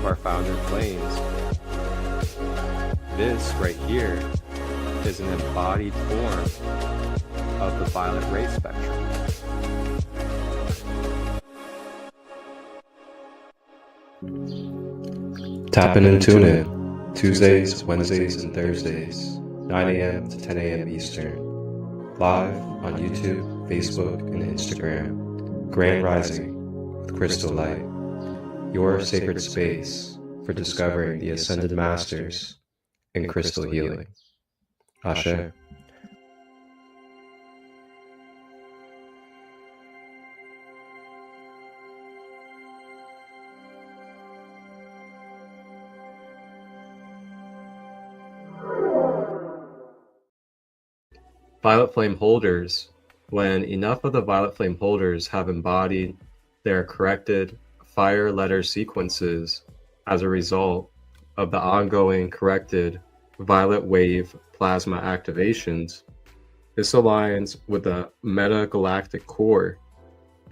our founder flames. This right here is an embodied form of the violet ray spectrum. Tap in and tune in Tuesdays, Wednesdays, and Thursdays, 9 a.m. to 10 a.m. Eastern, live on YouTube, Facebook, and Instagram. Grand Rising with ChristoLight, your sacred space for discovering the Ascended Masters in crystal healing. Ashe. Violet flame holders. When enough of the violet flame holders have embodied their corrected fire letter sequences as a result of the ongoing corrected violet wave plasma activations, this aligns with the metagalactic core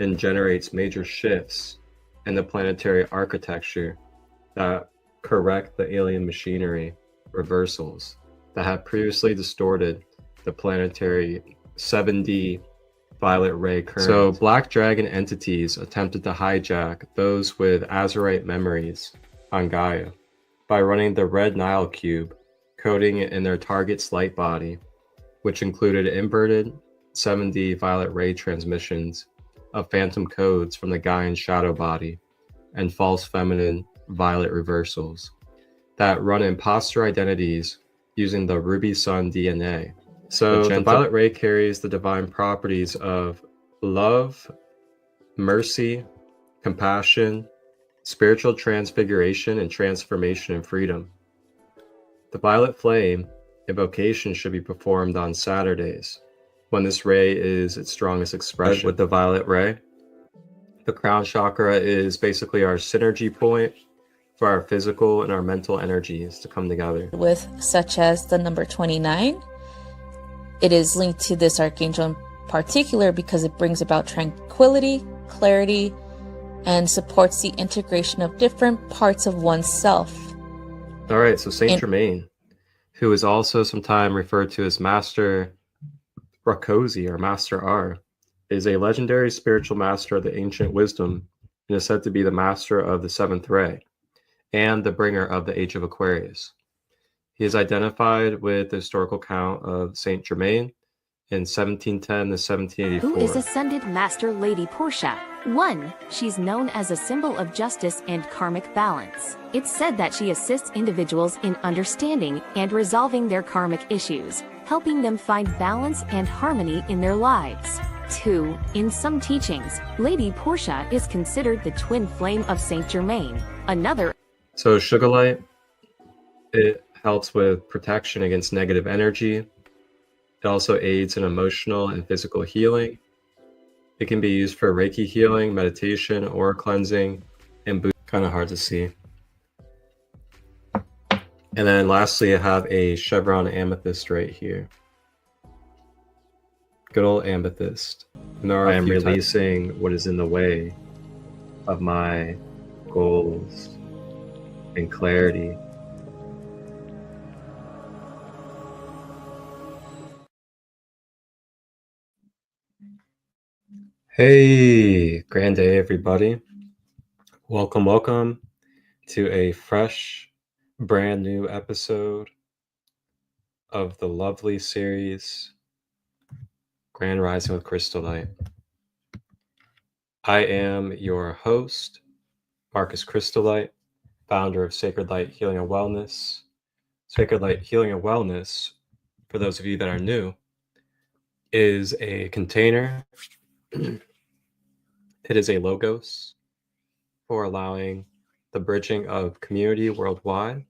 and generates major shifts in the planetary architecture that correct the alien machinery reversals that have previously distorted the planetary 7D violet ray current. So black dragon entities attempted to hijack those with Azurite memories on Gaia by running the red Nile cube, coding it in their target's light body, which included inverted 7D violet ray transmissions of phantom codes from the Gaian shadow body and false feminine violet reversals that run imposter identities using the ruby sun DNA. So the violet ray carries the divine properties of love, mercy, compassion, spiritual transfiguration, and transformation and freedom. The violet flame invocation should be performed on Saturdays when this ray is its strongest expression. With the violet ray, the crown chakra is basically our synergy point for our physical and our mental energies to come together. With such as the number 29. It is linked to this archangel in particular because it brings about tranquility, clarity, and supports the integration of different parts of oneself. All right, so Saint Germain, who is also sometimes referred to as Master Rakosi or Master R, is a legendary spiritual master of the ancient wisdom and is said to be the master of the seventh ray and the bringer of the Age of Aquarius. He is identified with the historical count of Saint Germain in 1710 to 1784. Who is Ascended Master Lady Portia? 1. She's known as a symbol of justice and karmic balance. It's said that she assists individuals in understanding and resolving their karmic issues, helping them find balance and harmony in their lives. 2. In some teachings, Lady Portia is considered the twin flame of Saint Germain. Another. So ChristoLight, it helps with protection against negative energy. It also aids in emotional and physical healing. It can be used for Reiki healing, meditation, aura cleansing, and kind of hard to see. And then lastly, I have a chevron amethyst right here. Good old amethyst. Now I am releasing what is in the way of my goals and clarity. Hey, grand day, everybody. Welcome to a fresh, brand new episode of the lovely series, Grand Rising with ChristoLight. I am your host, Marcus ChristoLight, founder of Sacred Light Healing and Wellness. Sacred Light Healing and Wellness, for those of you that are new, is a container. It is a logos for allowing the bridging of community worldwide,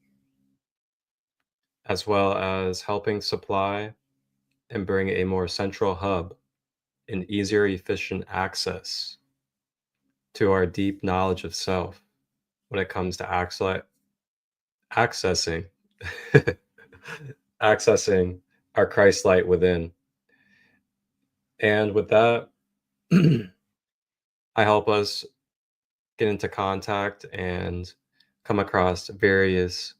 as well as helping supply and bring a more central hub and easier, efficient access to our deep knowledge of self when it comes to accessing accessing our Christ light within. And with that, I help us get into contact and come across various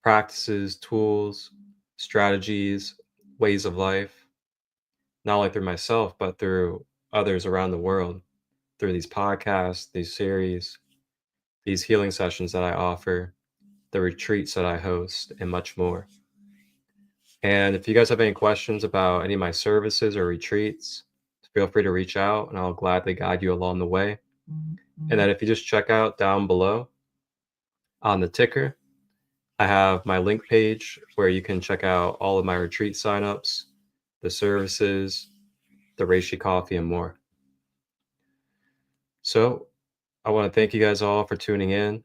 practices, tools, strategies, ways of life, not only through myself, but through others around the world, through these podcasts, these series, these healing sessions that I offer, the retreats that I host, and much more. And if you guys have any questions about any of my services or retreats, feel free to reach out and I'll gladly guide you along the way. And then if you just check out down below on the ticker, I have my link page where you can check out all of my retreat signups, the services, the Reishi coffee, and more. So I want to thank you guys all for tuning in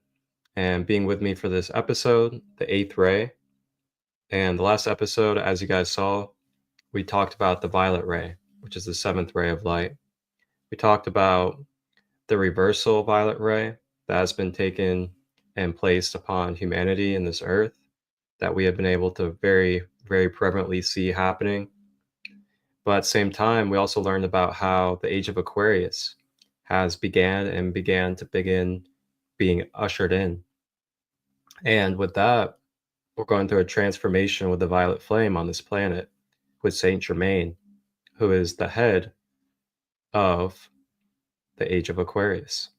and being with me for this episode, the 8th ray. And the last episode, as you guys saw, we talked about the violet ray, which is the 7th ray of light. We talked about the reversal violet ray that has been taken and placed upon humanity in this earth, that we have been able to very, very prevalently see happening. But at the same time, we also learned about how the age of Aquarius has began being ushered in. And with that, we're going through a transformation with the violet flame on this planet with Saint Germain, who is the head of the age of Aquarius.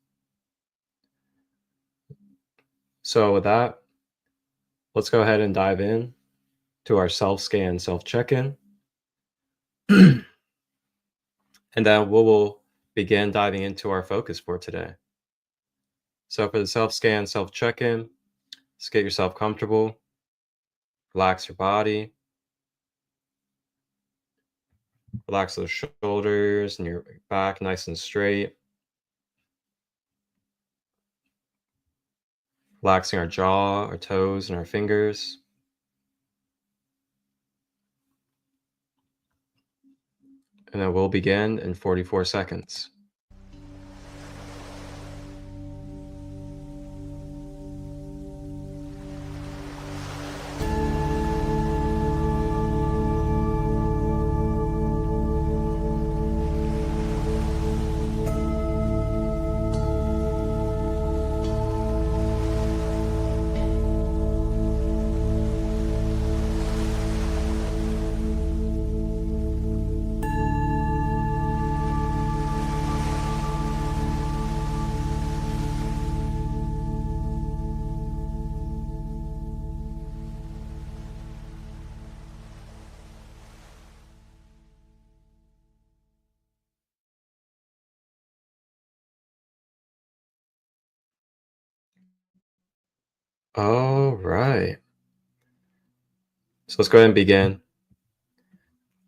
So with that, let's go ahead and dive in to our self-scan, self-check-in. And then we will begin diving into our focus for today. So for the self-scan, self-check-in, just get yourself comfortable, relax your body, relax those shoulders and your back nice and straight. Relaxing our jaw, our toes, and our fingers. And then we'll begin in 44 seconds. All right. So let's go ahead and begin.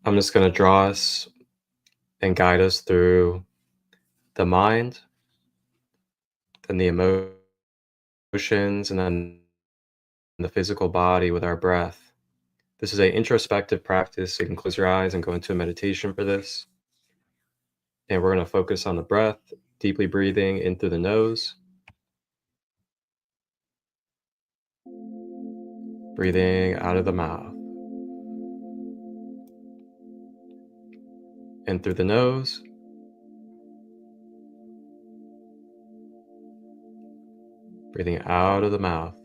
I'm just going to draw us and guide us through the mind, then the emotions, and then the physical body with our breath. This is an introspective practice, so you can close your eyes and go into a meditation for this. And we're going to focus on the breath, deeply breathing in through the nose, breathing out of the mouth. In through the nose, breathing out of the mouth.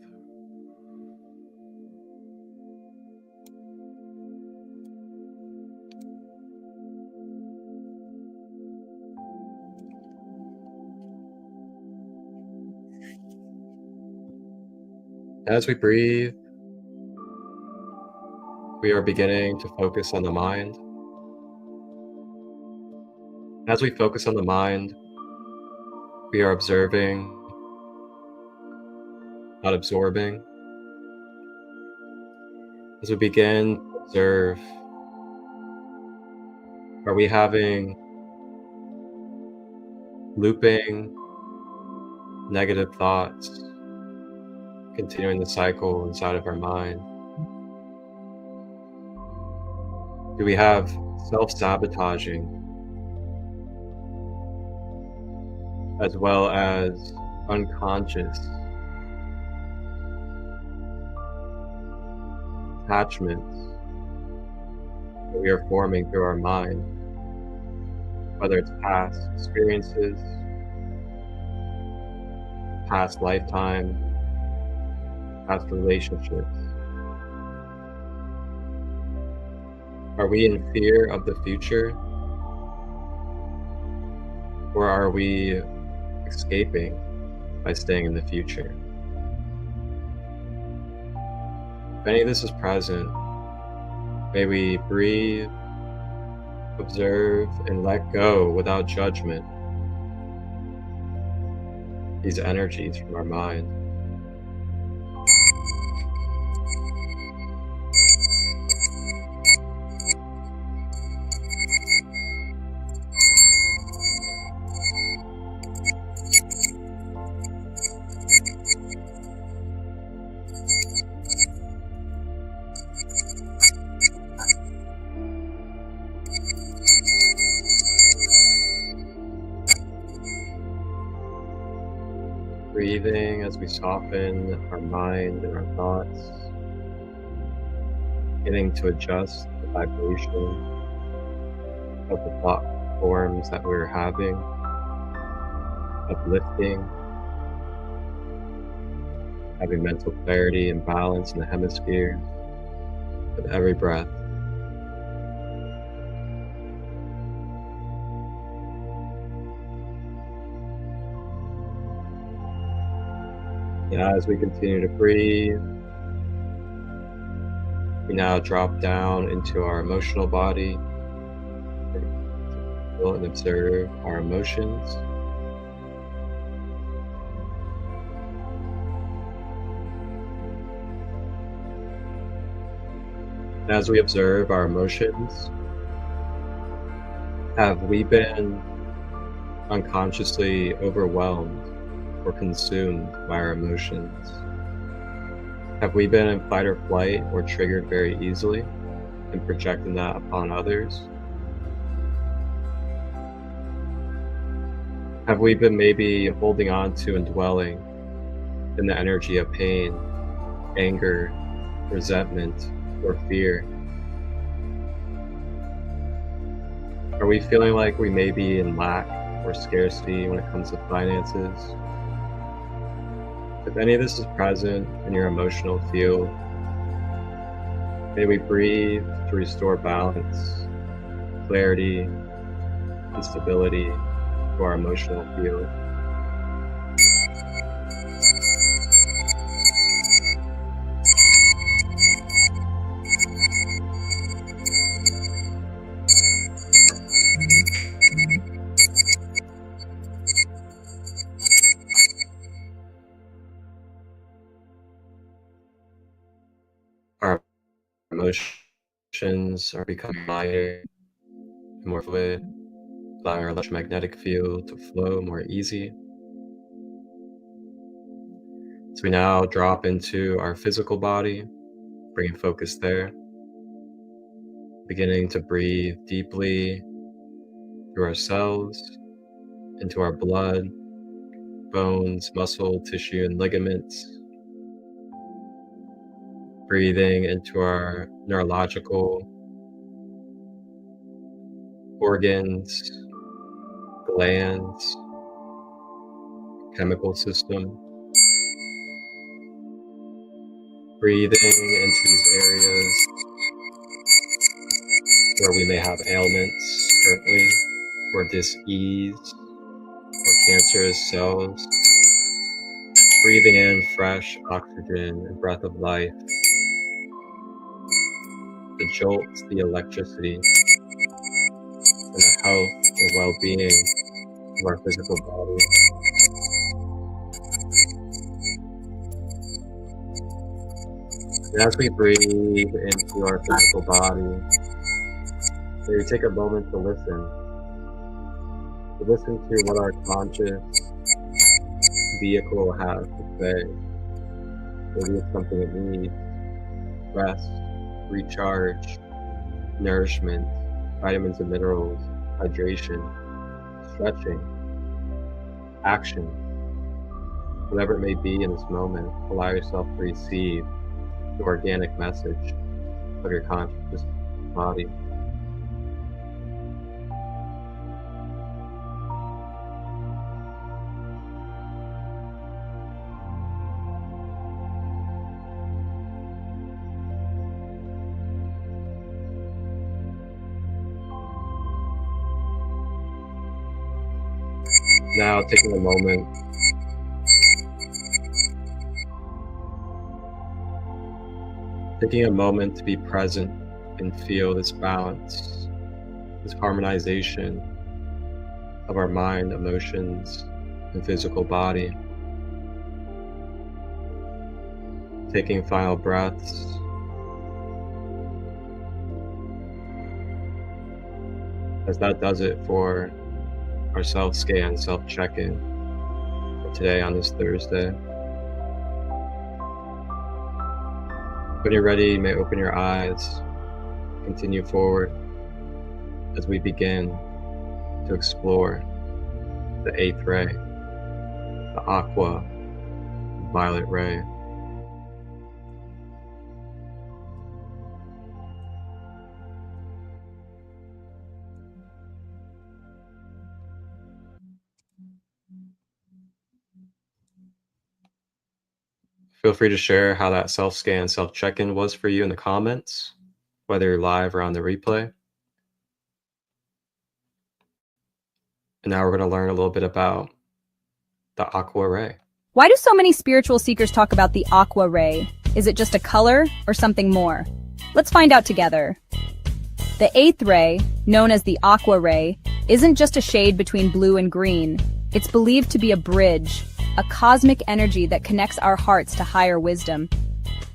As we breathe, we are beginning to focus on the mind. As we focus on the mind, we are observing, not absorbing. As we begin to observe, are we having looping negative thoughts, continuing the cycle inside of our mind? Do we have self-sabotaging as well as unconscious attachments that we are forming through our mind, whether it's past experiences, past lifetime, past relationships? Are we in fear of the future? Or are we escaping by staying in the future? If any of this is present, may we breathe, observe, and let go without judgment these energies from our mind. Breathing as we soften our mind and our thoughts, beginning to adjust the vibration of the thought forms that we're having, uplifting, having mental clarity and balance in the hemispheres with every breath. And as we continue to breathe, we now drop down into our emotional body and observe our emotions. As we observe our emotions, have we been unconsciously overwhelmed or consumed by our emotions? Have we been in fight or flight or triggered very easily and projecting that upon others? Have we been maybe holding on to and dwelling in the energy of pain, anger, resentment, or fear? Are we feeling like we may be in lack or scarcity when it comes to finances? If any of this is present in your emotional field, may we breathe to restore balance, clarity, and stability to our emotional field. Our emotions are becoming lighter and more fluid, allowing our electromagnetic field to flow more easy. So we now drop into our physical body, bringing focus there, beginning to breathe deeply through our cells, into our blood, bones, muscle, tissue, and ligaments, breathing into our neurological organs, glands, chemical system, breathing into these areas where we may have ailments currently, or dis-ease, or cancerous cells, breathing in fresh oxygen and breath of life, the jolt, the electricity, and the health and well-being of our physical body. And as we breathe into our physical body, may we take a moment to listen to what our conscious vehicle has to say. Maybe it's something it needs: rest, recharge, nourishment, vitamins and minerals, hydration, stretching, action. Whatever it may be in this moment, allow yourself to receive the organic message of your conscious body. Now taking a moment to be present and feel this balance, this harmonization of our mind, emotions, and physical body. Taking final breaths. As that does it for our self-scan, self-check-in for today on this Thursday. When you're ready, you may open your eyes, continue forward as we begin to explore the 8th ray, the Aqua violet ray. Feel free to share how that self-scan, self-check-in was for you in the comments, whether you're live or on the replay. And now we're going to learn a little bit about the Aqua ray. Why do so many spiritual seekers talk about the Aqua ray? Is it just a color or something more? Let's find out together. The 8th ray, known as the Aqua ray, isn't just a shade between blue and green. It's believed to be a bridge, a cosmic energy that connects our hearts to higher wisdom.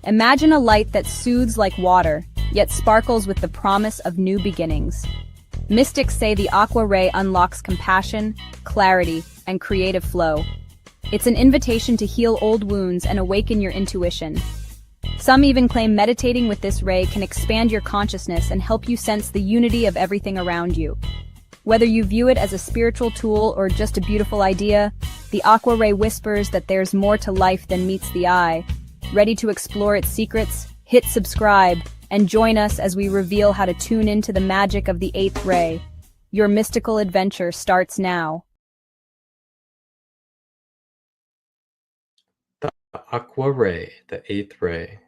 Imagine a light that soothes like water, yet sparkles with the promise of new beginnings. Mystics say the Aqua ray unlocks compassion, clarity, and creative flow. It's an invitation to heal old wounds and awaken your intuition. Some even claim meditating with this ray can expand your consciousness and help you sense the unity of everything around you. Whether you view it as a spiritual tool or just a beautiful idea, the Aqua ray whispers that there's more to life than meets the eye. Ready to explore its secrets? Hit subscribe and join us as we reveal how to tune into the magic of the 8th ray. Your mystical adventure starts now. The Aqua ray, the 8th ray.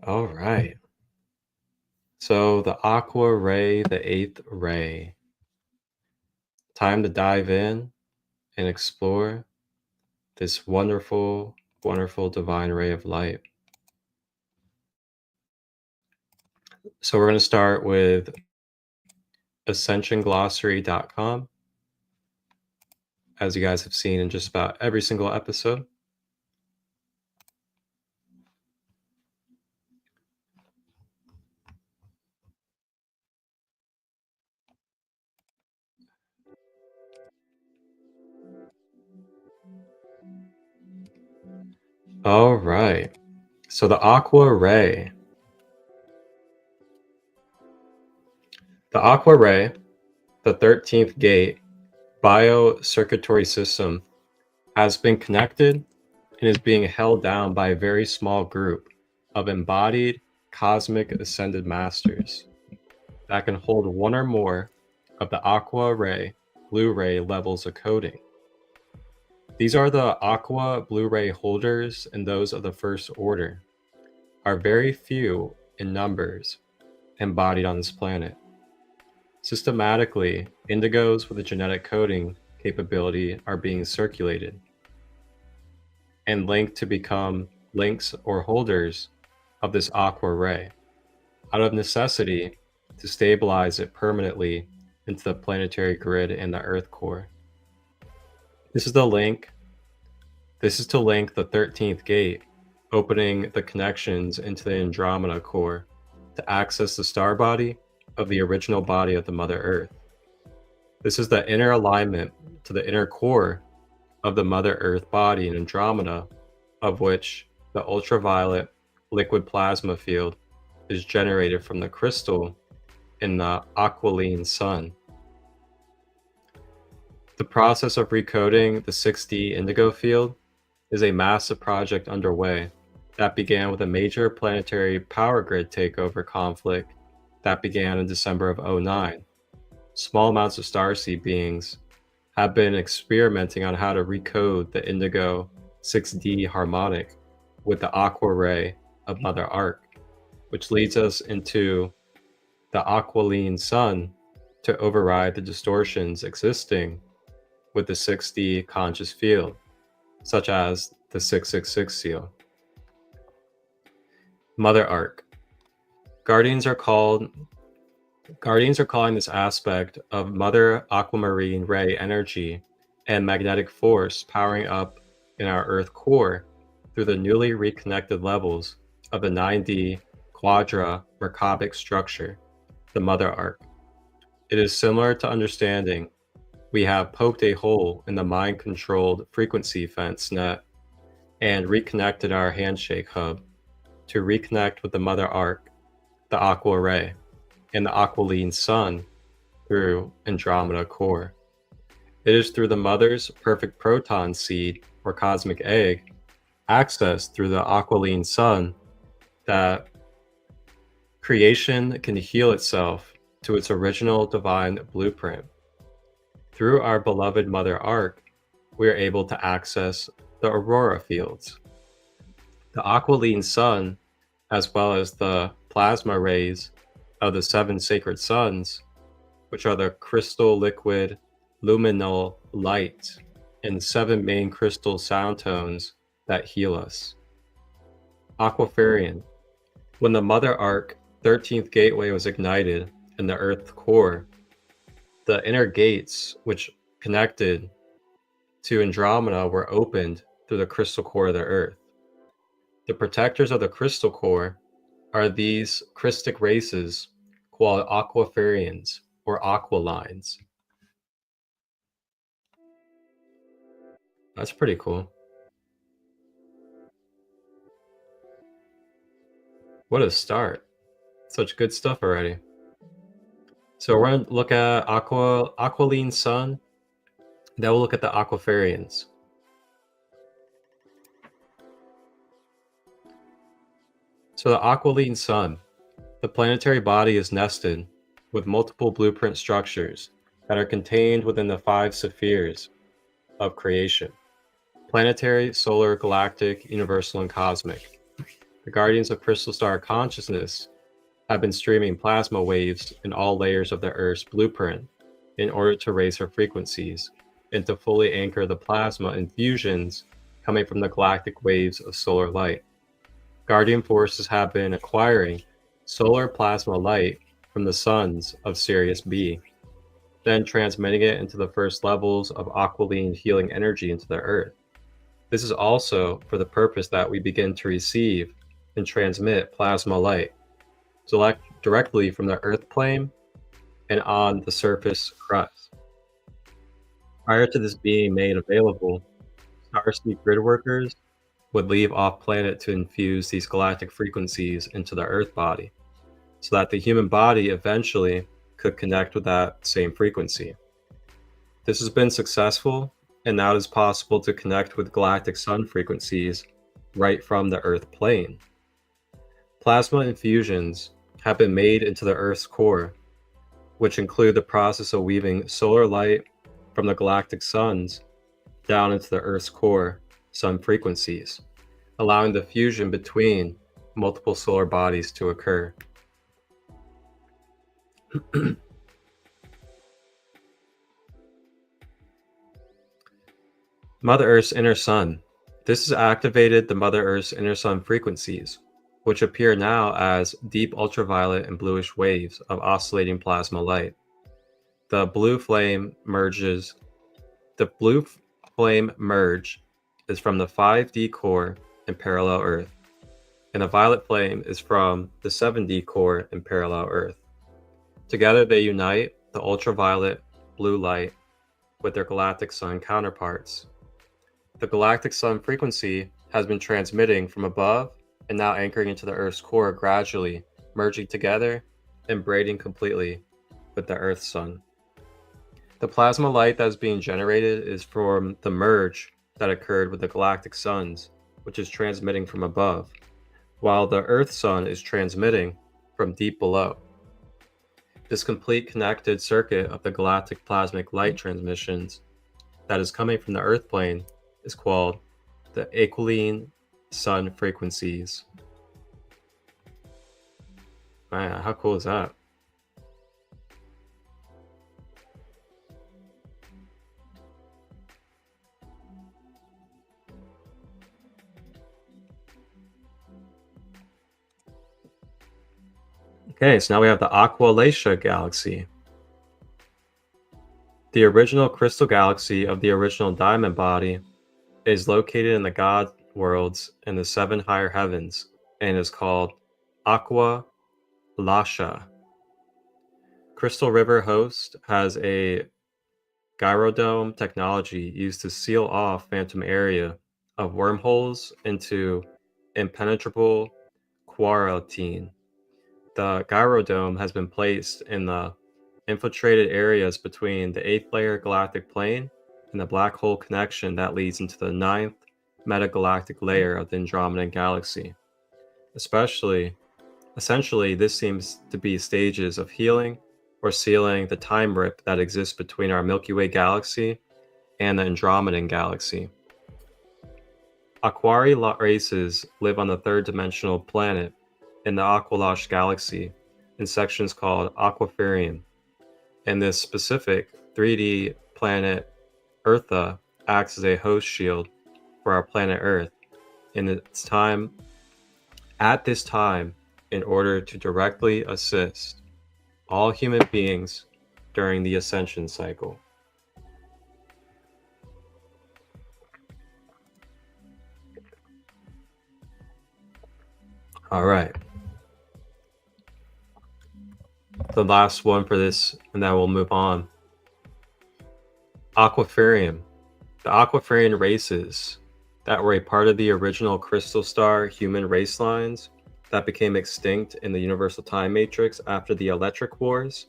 All right. So the Aqua ray, the 8th ray. Time to dive in and explore this wonderful, wonderful divine ray of light. So we're going to start with ascensionglossary.com, as you guys have seen in just about every single episode. All right. So the Aqua ray. The Aqua ray, the 13th gate bio-circuitry system, has been connected and is being held down by a very small group of embodied cosmic ascended masters that can hold one or more of the Aqua ray, blue ray levels of coding. These are the Aqua blue ray holders, and those of the first order are very few in numbers embodied on this planet. Systematically, indigos with a genetic coding capability are being circulated and linked to become links or holders of this Aqua ray, out of necessity to stabilize it permanently into the planetary grid and the Earth core. This is the link. This is to link the 13th gate, opening the connections into the Andromeda core to access the star body of the original body of the Mother Earth. This is the inner alignment to the inner core of the Mother Earth body in Andromeda, of which the ultraviolet liquid plasma field is generated from the crystal in the aquiline sun. The process of recoding the 6D indigo field is a massive project underway that began with a major planetary power grid takeover conflict that began in December of 2009. Small amounts of starseed beings have been experimenting on how to recode the indigo 6D harmonic with the Aqua ray of Mother Ark, which leads us into the aquiline sun to override the distortions existing with the 6D conscious field, such as the 666 seal. Mother Arc. Guardians are calling this aspect of Mother Aquamarine Ray energy and magnetic force powering up in our Earth core through the newly reconnected levels of the 9D quadra Merkabic structure, the Mother Arc. It is similar to understanding we have poked a hole in the mind-controlled frequency fence net and reconnected our handshake hub to reconnect with the Mother Arc, the Aqua Ray, and the Aquiline Sun through Andromeda Core. It is through the Mother's perfect proton seed or cosmic egg, accessed through the Aquiline Sun, that creation can heal itself to its original divine blueprint. Through our beloved Mother Arc, we are able to access the aurora fields. The Aquiline Sun, as well as the plasma rays of the 7 sacred suns, which are the crystal liquid luminal light and 7 main crystal sound tones that heal us. Aquafarian. When the Mother Arc 13th gateway was ignited in the Earth core, the inner gates which connected to Andromeda were opened through the crystal core of the Earth. The protectors of the crystal core are these Christic races called Aquafarians or Aqualines. That's pretty cool. What a start. Such good stuff already. So we're going to look at Aquiline Sun. Then we'll look at the Aquafarians. So the Aquiline Sun. The planetary body is nested with multiple blueprint structures that are contained within the 5 spheres of creation: planetary, solar, galactic, universal, and cosmic. The guardians of crystal star consciousness have been streaming plasma waves in all layers of the Earth's blueprint in order to raise her frequencies and to fully anchor the plasma infusions coming from the galactic waves of solar light. Guardian forces have been acquiring solar plasma light from the suns of Sirius B, then transmitting it into the first levels of aquiline healing energy into the Earth. This is also for the purpose that we begin to receive and transmit plasma light directly from the Earth plane and on the surface crust. Prior to this being made available, starseed grid workers would leave off planet to infuse these galactic frequencies into the Earth body, so that the human body eventually could connect with that same frequency. This has been successful, and now it is possible to connect with galactic sun frequencies right from the Earth plane. Plasma infusions have been made into the Earth's core, which include the process of weaving solar light from the galactic suns down into the Earth's core sun frequencies, allowing the fusion between multiple solar bodies to occur. Mother Earth's inner sun. This has activated the Mother Earth's inner sun frequencies, which appear now as deep ultraviolet and bluish waves of oscillating plasma light. The blue flame merge is from the 5D core in parallel Earth, and the violet flame is from the 7D core in parallel Earth. Together they unite the ultraviolet blue light with their galactic sun counterparts. The galactic sun frequency has been transmitting from above and now anchoring into the Earth's core, gradually merging together and braiding completely with the Earth's sun. The plasma light that is being generated is from the merge that occurred with the galactic suns, which is transmitting from above, while the Earth sun is transmitting from deep below. This complete connected circuit of the galactic plasmic light transmissions that is coming from the Earth plane is called the Aquiline sun frequencies. Man, how cool is that? Okay, so now we have the Aqua galaxy. The original crystal galaxy of the original diamond body is located in the God worlds in the 7 higher heavens and is called Aqua Crystal River Host has a gyrodome technology used to seal off phantom area of wormholes into impenetrable quarantine. The gyrodome has been placed in the infiltrated areas between the 8th layer galactic plane and the black hole connection that leads into the 9th metagalactic layer of the Andromedan galaxy. Essentially, this seems to be stages of healing or sealing the time rip that exists between our Milky Way galaxy and the Andromedan galaxy. Aquari races live on the 3rd dimensional planet in the Aqualosh galaxy in sections called Aquiferium. And this specific 3D planet Eartha acts as a host shield for our planet Earth at this time in order to directly assist all human beings during the ascension cycle. All right. The last one for this, and then we'll move on. Aquiferium. The Aquiferian races that were a part of the original Crystal Star human race lines that became extinct in the Universal Time Matrix after the Electric Wars,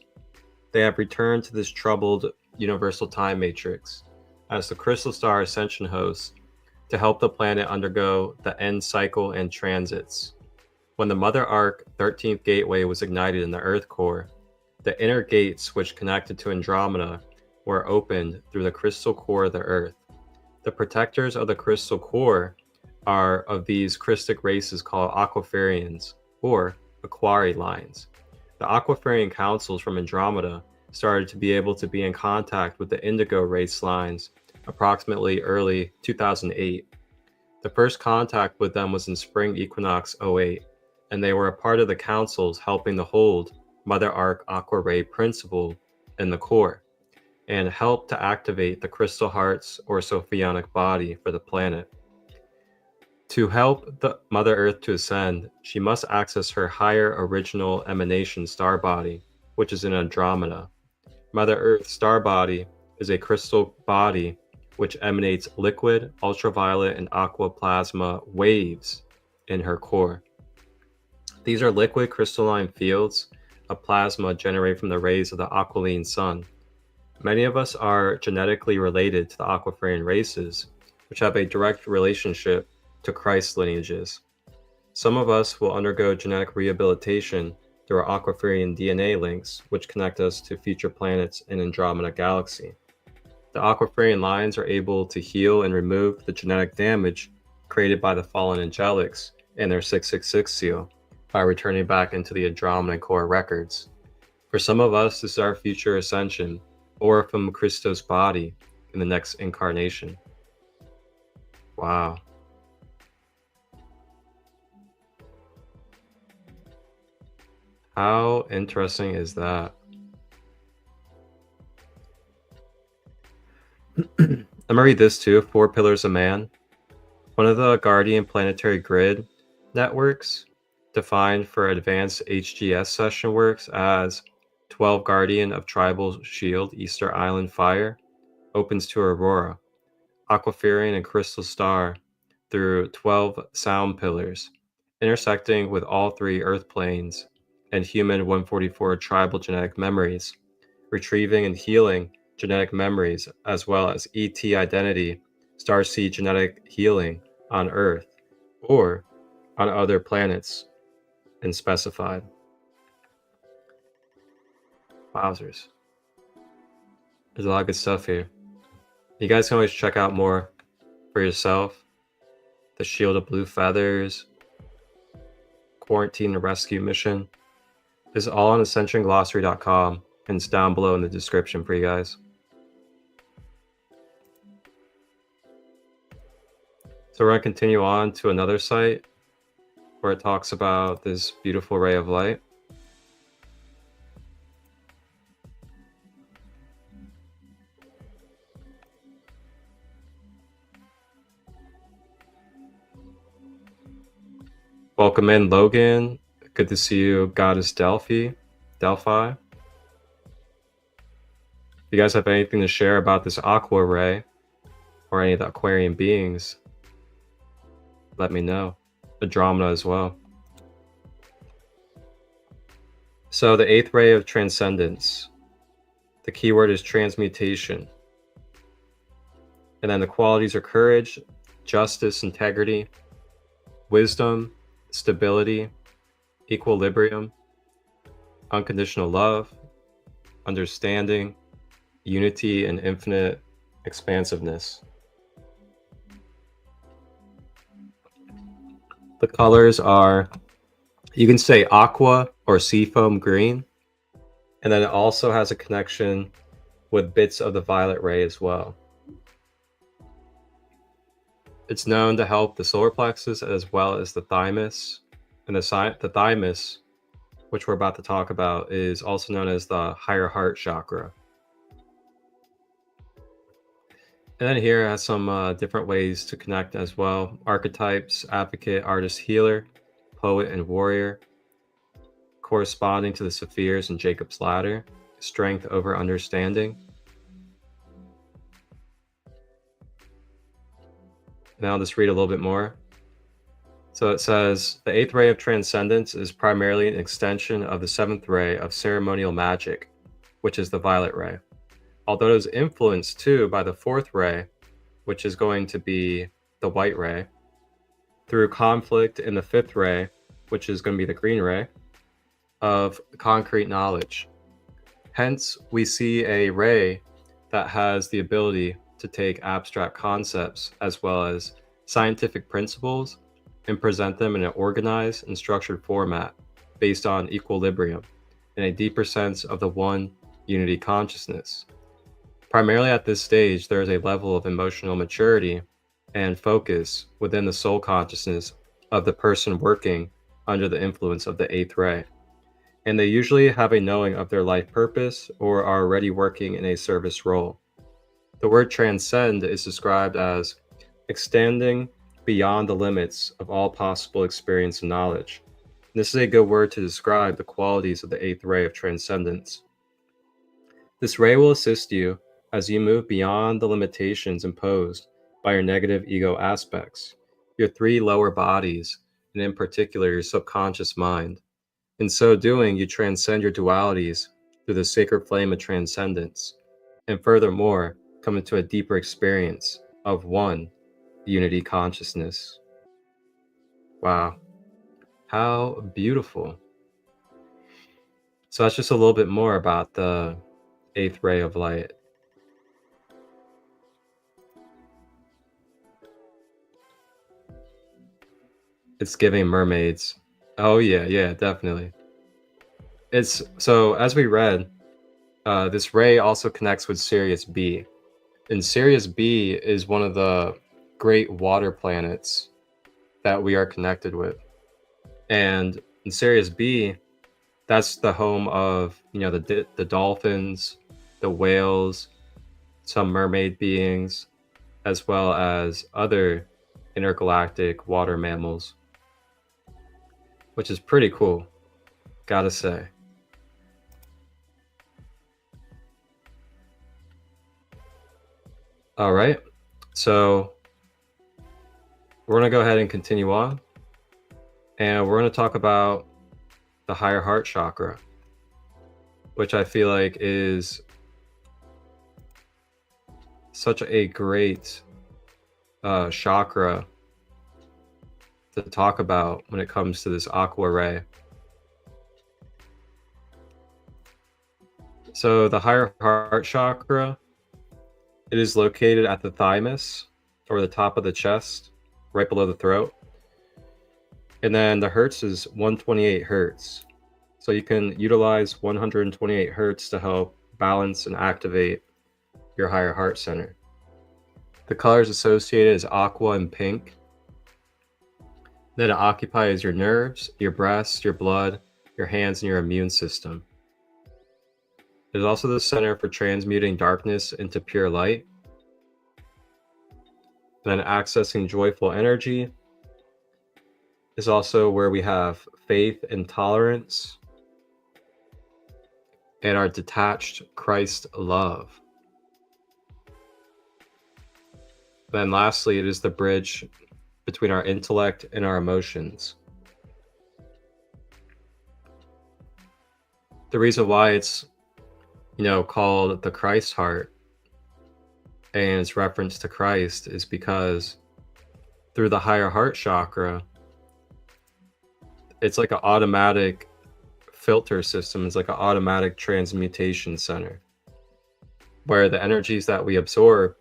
they have returned to this troubled Universal Time Matrix as the Crystal Star Ascension hosts to help the planet undergo the end cycle and transits. When the Mother Ark 13th Gateway was ignited in the Earth core, the inner gates which connected to Andromeda were opened through the crystal core of the Earth. The protectors of the crystal core are of these Christic races called Aquiferians, or Aquari lines. The Aquiferian councils from Andromeda started to be able to be in contact with the Indigo race lines approximately early 2008. The first contact with them was in spring equinox 08, and they were a part of the councils helping to hold Mother Ark Aqua Ray principle in the core, and help to activate the crystal hearts or sophionic body for the planet. To help the Mother Earth to ascend, she must access her higher original emanation star body, which is in Andromeda. Mother Earth's star body is a crystal body which emanates liquid, ultraviolet, and aqua plasma waves in her core. These are liquid crystalline fields of plasma generated from the rays of the aquiline sun. Many of us are genetically related to the Aquiferian races, which have a direct relationship to Christ lineages. Some of us will undergo genetic rehabilitation through our Aquiferian DNA links, which connect us to future planets in Andromeda galaxy. The Aquiferian lines are able to heal and remove the genetic damage created by the fallen angelics and their 666 seal by returning back into the Andromedan core records. For some of us, this is our future ascension, or from Christo's body in the next incarnation. Wow. How interesting is that? I'm gonna read this too. 4 Pillars of Man. One of the Guardian planetary grid networks defined for advanced HGS session works as 12 Guardian of Tribal Shield Easter Island Fire opens to Aurora, Aquiferian and Crystal Star through 12 sound pillars, intersecting with all 3 Earth planes and human 144 tribal genetic memories, retrieving and healing genetic memories, as well as ET identity, starseed genetic healing on Earth or on other planets and specified. Wowzers. There's a lot of good stuff here. You guys can always check out more for yourself. The Shield of Blue Feathers, Quarantine and Rescue Mission. This is all on ascensionglossary.com, and it's down below in the description for you guys. So we're going to continue on to another site where it talks about this beautiful ray of light. Welcome in, Logan. Good to see you, Goddess Delphi. If you guys have anything to share about this Aqua ray or any of the Aquarian beings, let me know. Andromeda as well. So the 8th ray of transcendence. The keyword is transmutation. And then the qualities are courage, justice, integrity, wisdom, stability, equilibrium, unconditional love, understanding, unity, and infinite expansiveness. The colors are, you can say aqua or seafoam green, and then it also has a connection with bits of the violet ray as well. It's known to help the solar plexus as well as the thymus. And the thymus, which we're about to talk about, is also known as the higher heart chakra. And then here it has some different ways to connect as well. Archetypes, advocate, artist, healer, poet, and warrior. Corresponding to the Sephirs and Jacob's ladder. Strength over understanding. Now I'll just read a little bit more. So it says, the 8th ray of transcendence is primarily an extension of the 7th ray of ceremonial magic, which is the violet ray. Although it is influenced too by the 4th ray, which is going to be the white ray, through conflict in the 5th ray, which is going to be the green ray, of concrete knowledge. Hence, we see a ray that has the ability to take abstract concepts as well as scientific principles and present them in an organized and structured format based on equilibrium and a deeper sense of the one unity consciousness. Primarily at this stage, there is a level of emotional maturity and focus within the soul consciousness of the person working under the influence of the 8th ray. And they usually have a knowing of their life purpose or are already working in a service role. The word transcend is described as extending beyond the limits of all possible experience and knowledge. And this is a good word to describe the qualities of the 8th ray of transcendence. This ray will assist you as you move beyond the limitations imposed by your negative ego aspects, your 3 lower bodies, and in particular your subconscious mind. In so doing, you transcend your dualities through the sacred flame of transcendence, and furthermore, come into a deeper experience of one unity consciousness. Wow, how beautiful. So that's just a little bit more about the 8th ray of light. It's giving mermaids. Oh yeah, definitely. It's so as we read, this ray also connects with Sirius B. And Sirius B is one of the great water planets that we are connected with. And in Sirius B, that's the home of, the dolphins, the whales, some mermaid beings, as well as other intergalactic water mammals, which is pretty cool, gotta say. All right, so we're going to go ahead and continue on, and we're going to talk about the higher heart chakra, which I feel like is such a great chakra to talk about when it comes to this aqua ray. So the higher heart chakra, it is located at the thymus, or the top of the chest, right below the throat. And then the hertz is 128 hertz. So you can utilize 128 hertz to help balance and activate your higher heart center. The colors associated is aqua and pink. Then it occupies your nerves, your breasts, your blood, your hands, and your immune system. There's also the center for transmuting darkness into pure light. And then accessing joyful energy. is also where we have faith and tolerance and our detached Christ love. Then lastly, it is the bridge between our intellect and our emotions. The reason why it's, called the Christ heart and its reference to Christ is because through the higher heart chakra, it's like an automatic filter system. It's like an automatic transmutation center where the energies that we absorb,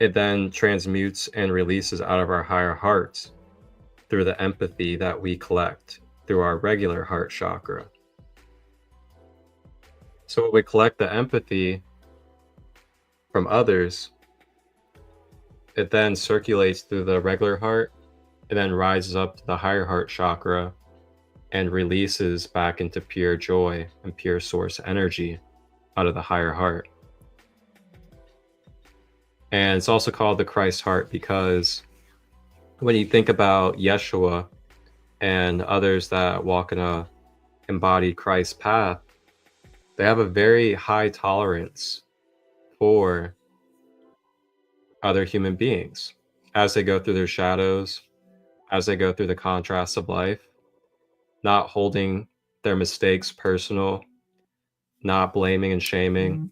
it then transmutes and releases out of our higher hearts through the empathy that we collect through our regular heart chakra. So when we collect the empathy from others, it then circulates through the regular heart and then rises up to the higher heart chakra and releases back into pure joy and pure source energy out of the higher heart. And it's also called the Christ heart because when you think about Yeshua and others that walk in a embodied Christ path, they have a very high tolerance for other human beings as they go through their shadows, as they go through the contrasts of life, not holding their mistakes personal, not blaming and shaming.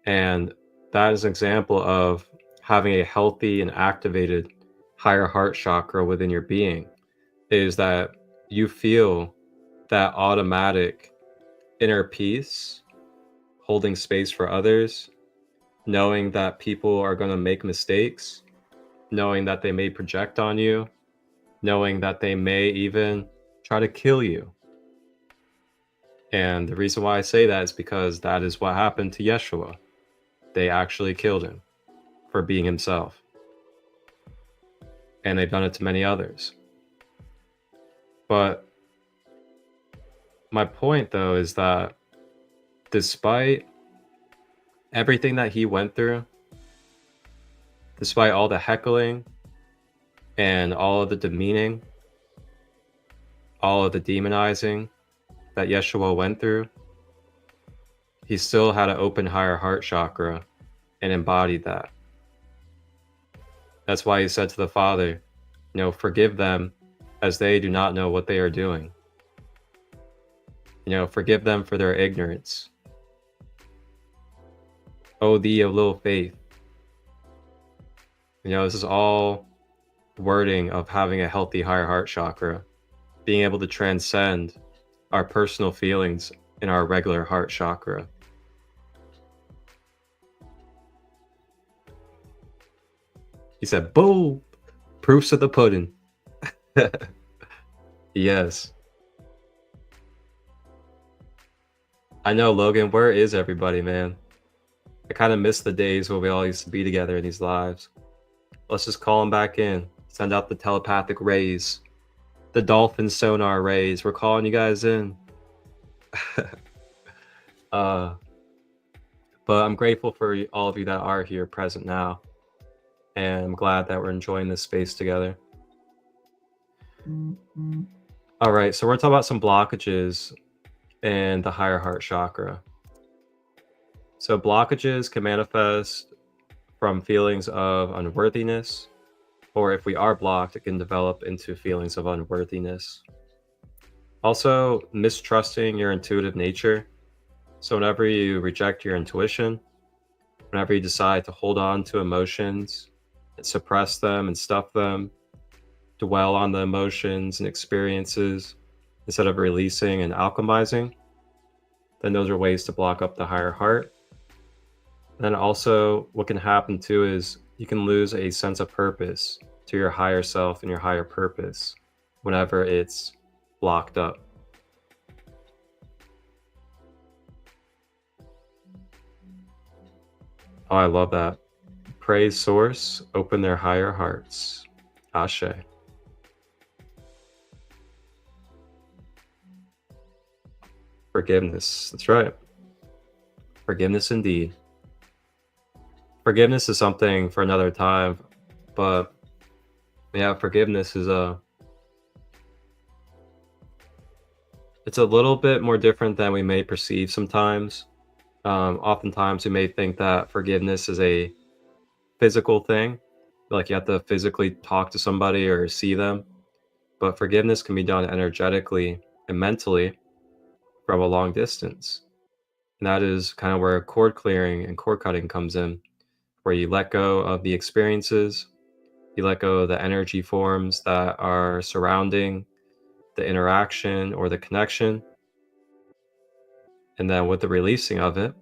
And that is an example of having a healthy and activated higher heart chakra within your being, is that you feel that automatic inner peace, holding space for others, knowing that people are going to make mistakes, knowing that they may project on you, knowing that they may even try to kill you. And the reason why I say that is because that is what happened to Yeshua. They actually killed him for being himself. And they've done it to many others. But my point, though, is that despite everything that he went through, despite all the heckling and all of the demeaning, all of the demonizing that Yeshua went through, he still had an open higher heart chakra and embodied that. That's why he said to the Father, forgive them as they do not know what they are doing. Forgive them for their ignorance. O thee of little faith. This is all wording of having a healthy higher heart chakra, being able to transcend our personal feelings in our regular heart chakra. He said, boom, proofs of the pudding. Yes. I know, Logan, where is everybody, man? I kind of miss the days where we all used to be together in these lives. Let's just call them back in. Send out the telepathic rays. The dolphin sonar rays. We're calling you guys in. But I'm grateful for all of you that are here present now. And I'm glad that we're enjoying this space together. All right, so we're talking about some blockages in the higher heart chakra. So blockages can manifest from feelings of unworthiness, or if we are blocked, it can develop into feelings of unworthiness. Also, mistrusting your intuitive nature. So whenever you reject your intuition, whenever you decide to hold on to emotions, and suppress them and stuff them, dwell on the emotions and experiences instead of releasing and alchemizing, then those are ways to block up the higher heart. And then also what can happen too is you can lose a sense of purpose to your higher self and your higher purpose whenever it's blocked up. Oh, I love that. Praise source, open their higher hearts. Ashe. Forgiveness. That's right. Forgiveness indeed. Forgiveness is something for another time, but yeah, forgiveness is It's a little bit more different than we may perceive sometimes. Oftentimes we may think that forgiveness is a physical thing, like you have to physically talk to somebody or see them, but forgiveness can be done energetically and mentally from a long distance. And that is kind of where cord clearing and cord cutting comes in, where you let go of the experiences, you let go of the energy forms that are surrounding the interaction or the connection. And then with the releasing of it,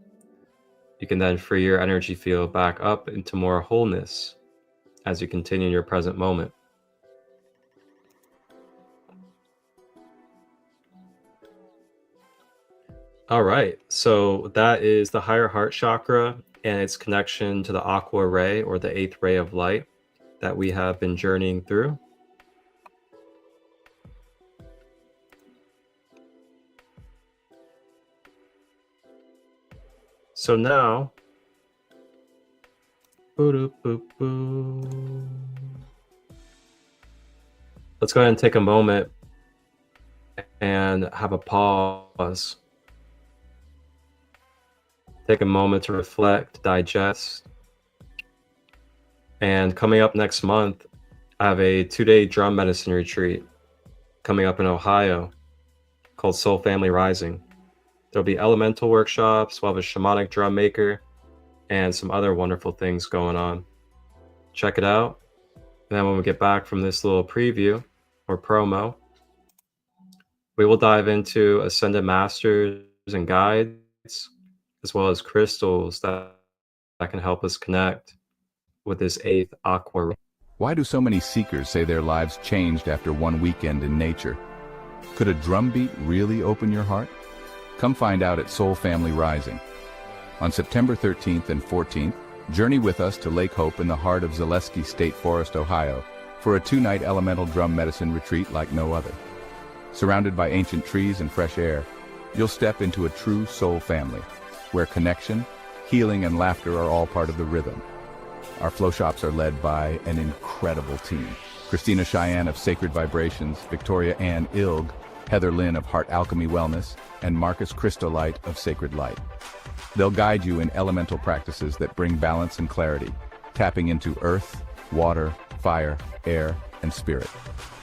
you can then free your energy field back up into more wholeness as you continue in your present moment. All right, so that is the higher heart chakra and its connection to the Aqua ray, or the 8th ray of light, that we have been journeying through. So now, let's go ahead and take a moment and have a pause. Take a moment to reflect, digest. And coming up next month, I have a 2-day drum medicine retreat coming up in Ohio called Soul Family Rising. There'll be elemental workshops, we'll have a shamanic drum maker, and some other wonderful things going on. Check it out. And then when we get back from this little preview or promo, we will dive into Ascended Masters and Guides, as well as crystals that can help us connect with this 8th Aqua. Why do so many seekers say their lives changed after one weekend in nature? Could a drum beat really open your heart? Come find out at Soul Family Rising. On September 13th and 14th, journey with us to Lake Hope in the heart of Zaleski State Forest, Ohio, for a 2-night elemental drum medicine retreat like no other. Surrounded by ancient trees and fresh air, you'll step into a true soul family, where connection, healing, and laughter are all part of the rhythm. Our flow shops are led by an incredible team. Christina Cheyenne of Sacred Vibrations, Victoria Ann Ilg, Heather Lynn of Heart Alchemy Wellness, and Marcus ChristoLight of Sacred Light. They'll guide you in elemental practices that bring balance and clarity, tapping into earth, water, fire, air, and spirit.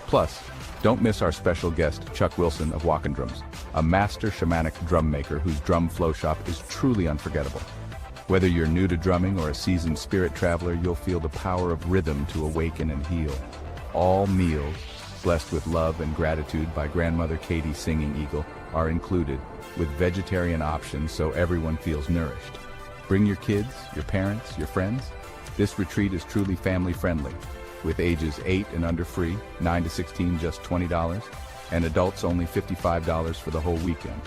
Plus, don't miss our special guest, Chuck Wilson of Walkin' Drums, a master shamanic drum maker whose drum flow shop is truly unforgettable. Whether you're new to drumming or a seasoned spirit traveler, you'll feel the power of rhythm to awaken and heal. All meals, blessed with love and gratitude by Grandmother Katie Singing Eagle, are included, with vegetarian options so everyone feels nourished. Bring your kids, your parents, your friends. This retreat is truly family-friendly, with ages 8 and under free, 9 to 16 just $20, and adults only $55 for the whole weekend.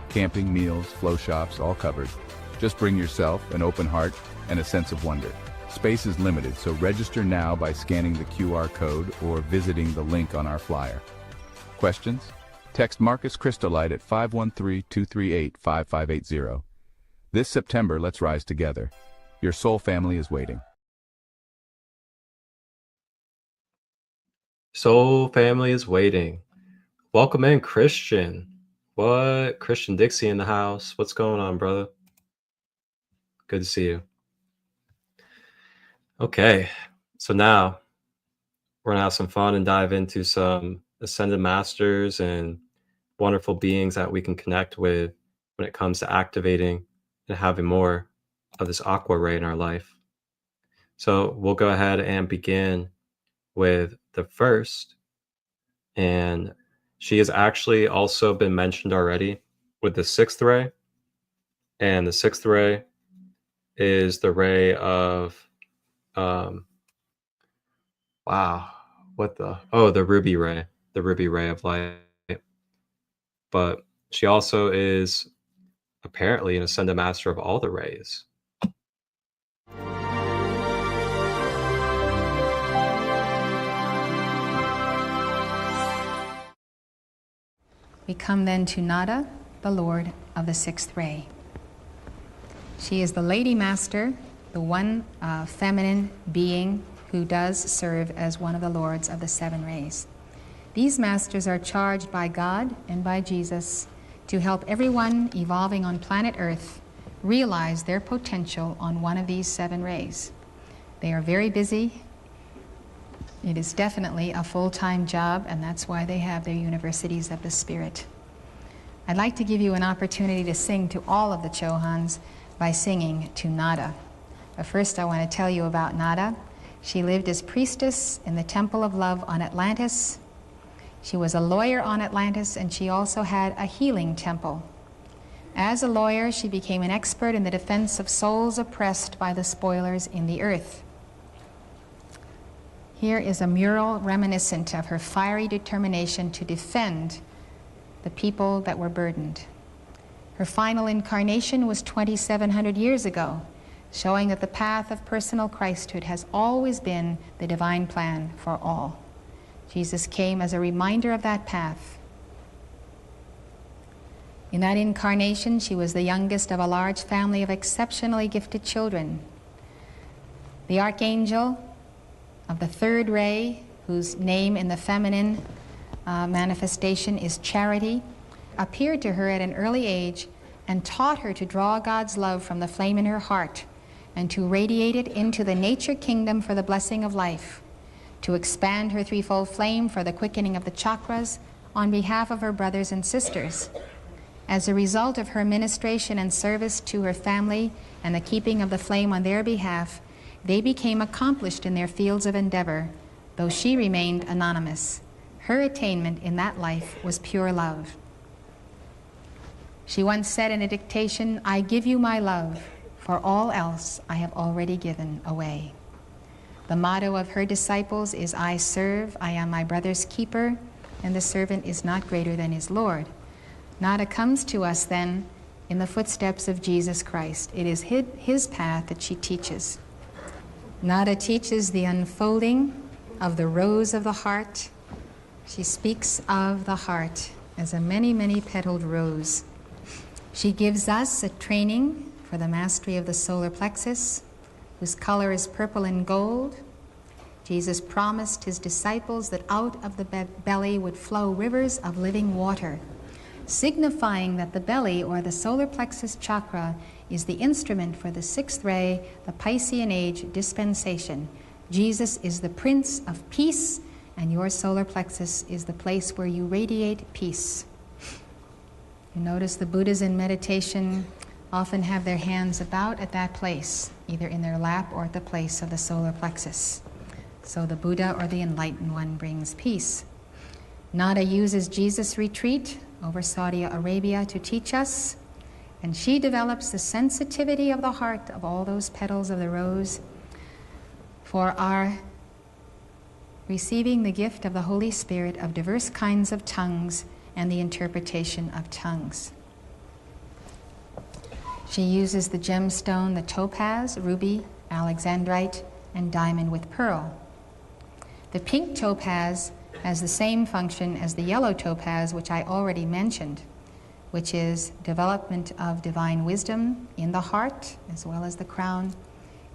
Camping, meals, flow shops, all covered. Just bring yourself, an open heart, and a sense of wonder. Space is limited, so register now by scanning the QR code or visiting the link on our flyer. Questions? Text Marcus ChristoLight at 513-238-5580. This September, let's rise together. Your soul family is waiting. Soul family is waiting. Welcome in, Christian. What? Christian Dixie in the house. What's going on, brother? Good to see you. Okay, so now we're gonna have some fun and dive into some ascended masters and wonderful beings that we can connect with when it comes to activating and having more of this Aqua ray in our life. So we'll go ahead and begin with the first, and she has actually also been mentioned already with the 6th ray, and the 6th ray is the ray of the ruby ray, the ruby ray of light. But she also is apparently an ascended master of all the rays. We come then to Nada, the Lord of the 6th ray. She is the Lady Master, the one feminine being who does serve as one of the lords of the 7 rays. These masters are charged by God and by Jesus to help everyone evolving on planet Earth realize their potential on one of these 7 rays. They are very busy. It is definitely a full-time job, and that's why they have their universities of the spirit. I'd like to give you an opportunity to sing to all of the Chohans by singing to Nada. But first I want to tell you about Nada. She lived as priestess in the Temple of Love on Atlantis. She was a lawyer on Atlantis, and she also had a healing temple. As a lawyer, she became an expert in the defense of souls oppressed by the spoilers in the earth. Here is a mural reminiscent of her fiery determination to defend the people that were burdened. Her final incarnation was 2,700 years ago, showing that the path of personal Christhood has always been the divine plan for all. Jesus came as a reminder of that path. In that incarnation, she was the youngest of a large family of exceptionally gifted children. The archangel of the 3rd ray, whose name in the feminine manifestation is Charity, appeared to her at an early age and taught her to draw God's love from the flame in her heart and to radiate it into the nature kingdom for the blessing of life, to expand her threefold flame for the quickening of the chakras on behalf of her brothers and sisters. As a result of her ministration and service to her family and the keeping of the flame on their behalf, they became accomplished in their fields of endeavor, though she remained anonymous. Her attainment in that life was pure love. She once said in a dictation, "I give you my love, for all else I have already given away." The motto of her disciples is, "I serve, I am my brother's keeper, and the servant is not greater than his Lord." Nada comes to us then in the footsteps of Jesus Christ. It is his path that she teaches. Nada teaches the unfolding of the rose of the heart. She speaks of the heart as a many, many petaled rose. She gives us a training for the mastery of the solar plexus, whose color is purple and gold. Jesus promised his disciples that out of the belly would flow rivers of living water, signifying that the belly, or the solar plexus chakra, is the instrument for the 6th ray, the Piscean age dispensation. Jesus is the Prince of Peace, and your solar plexus is the place where you radiate peace. You notice the Buddhas in meditation often have their hands about at that place, either in their lap or at the place of the solar plexus. So the Buddha or the enlightened one brings peace. Nada uses Jesus' retreat over Saudi Arabia to teach us, and she develops the sensitivity of the heart of all those petals of the rose for our receiving the gift of the Holy Spirit of diverse kinds of tongues and the interpretation of tongues. She uses the gemstone, the topaz, ruby, alexandrite, and diamond with pearl. The pink topaz has the same function as the yellow topaz, which I already mentioned, which is development of divine wisdom in the heart, as well as the crown,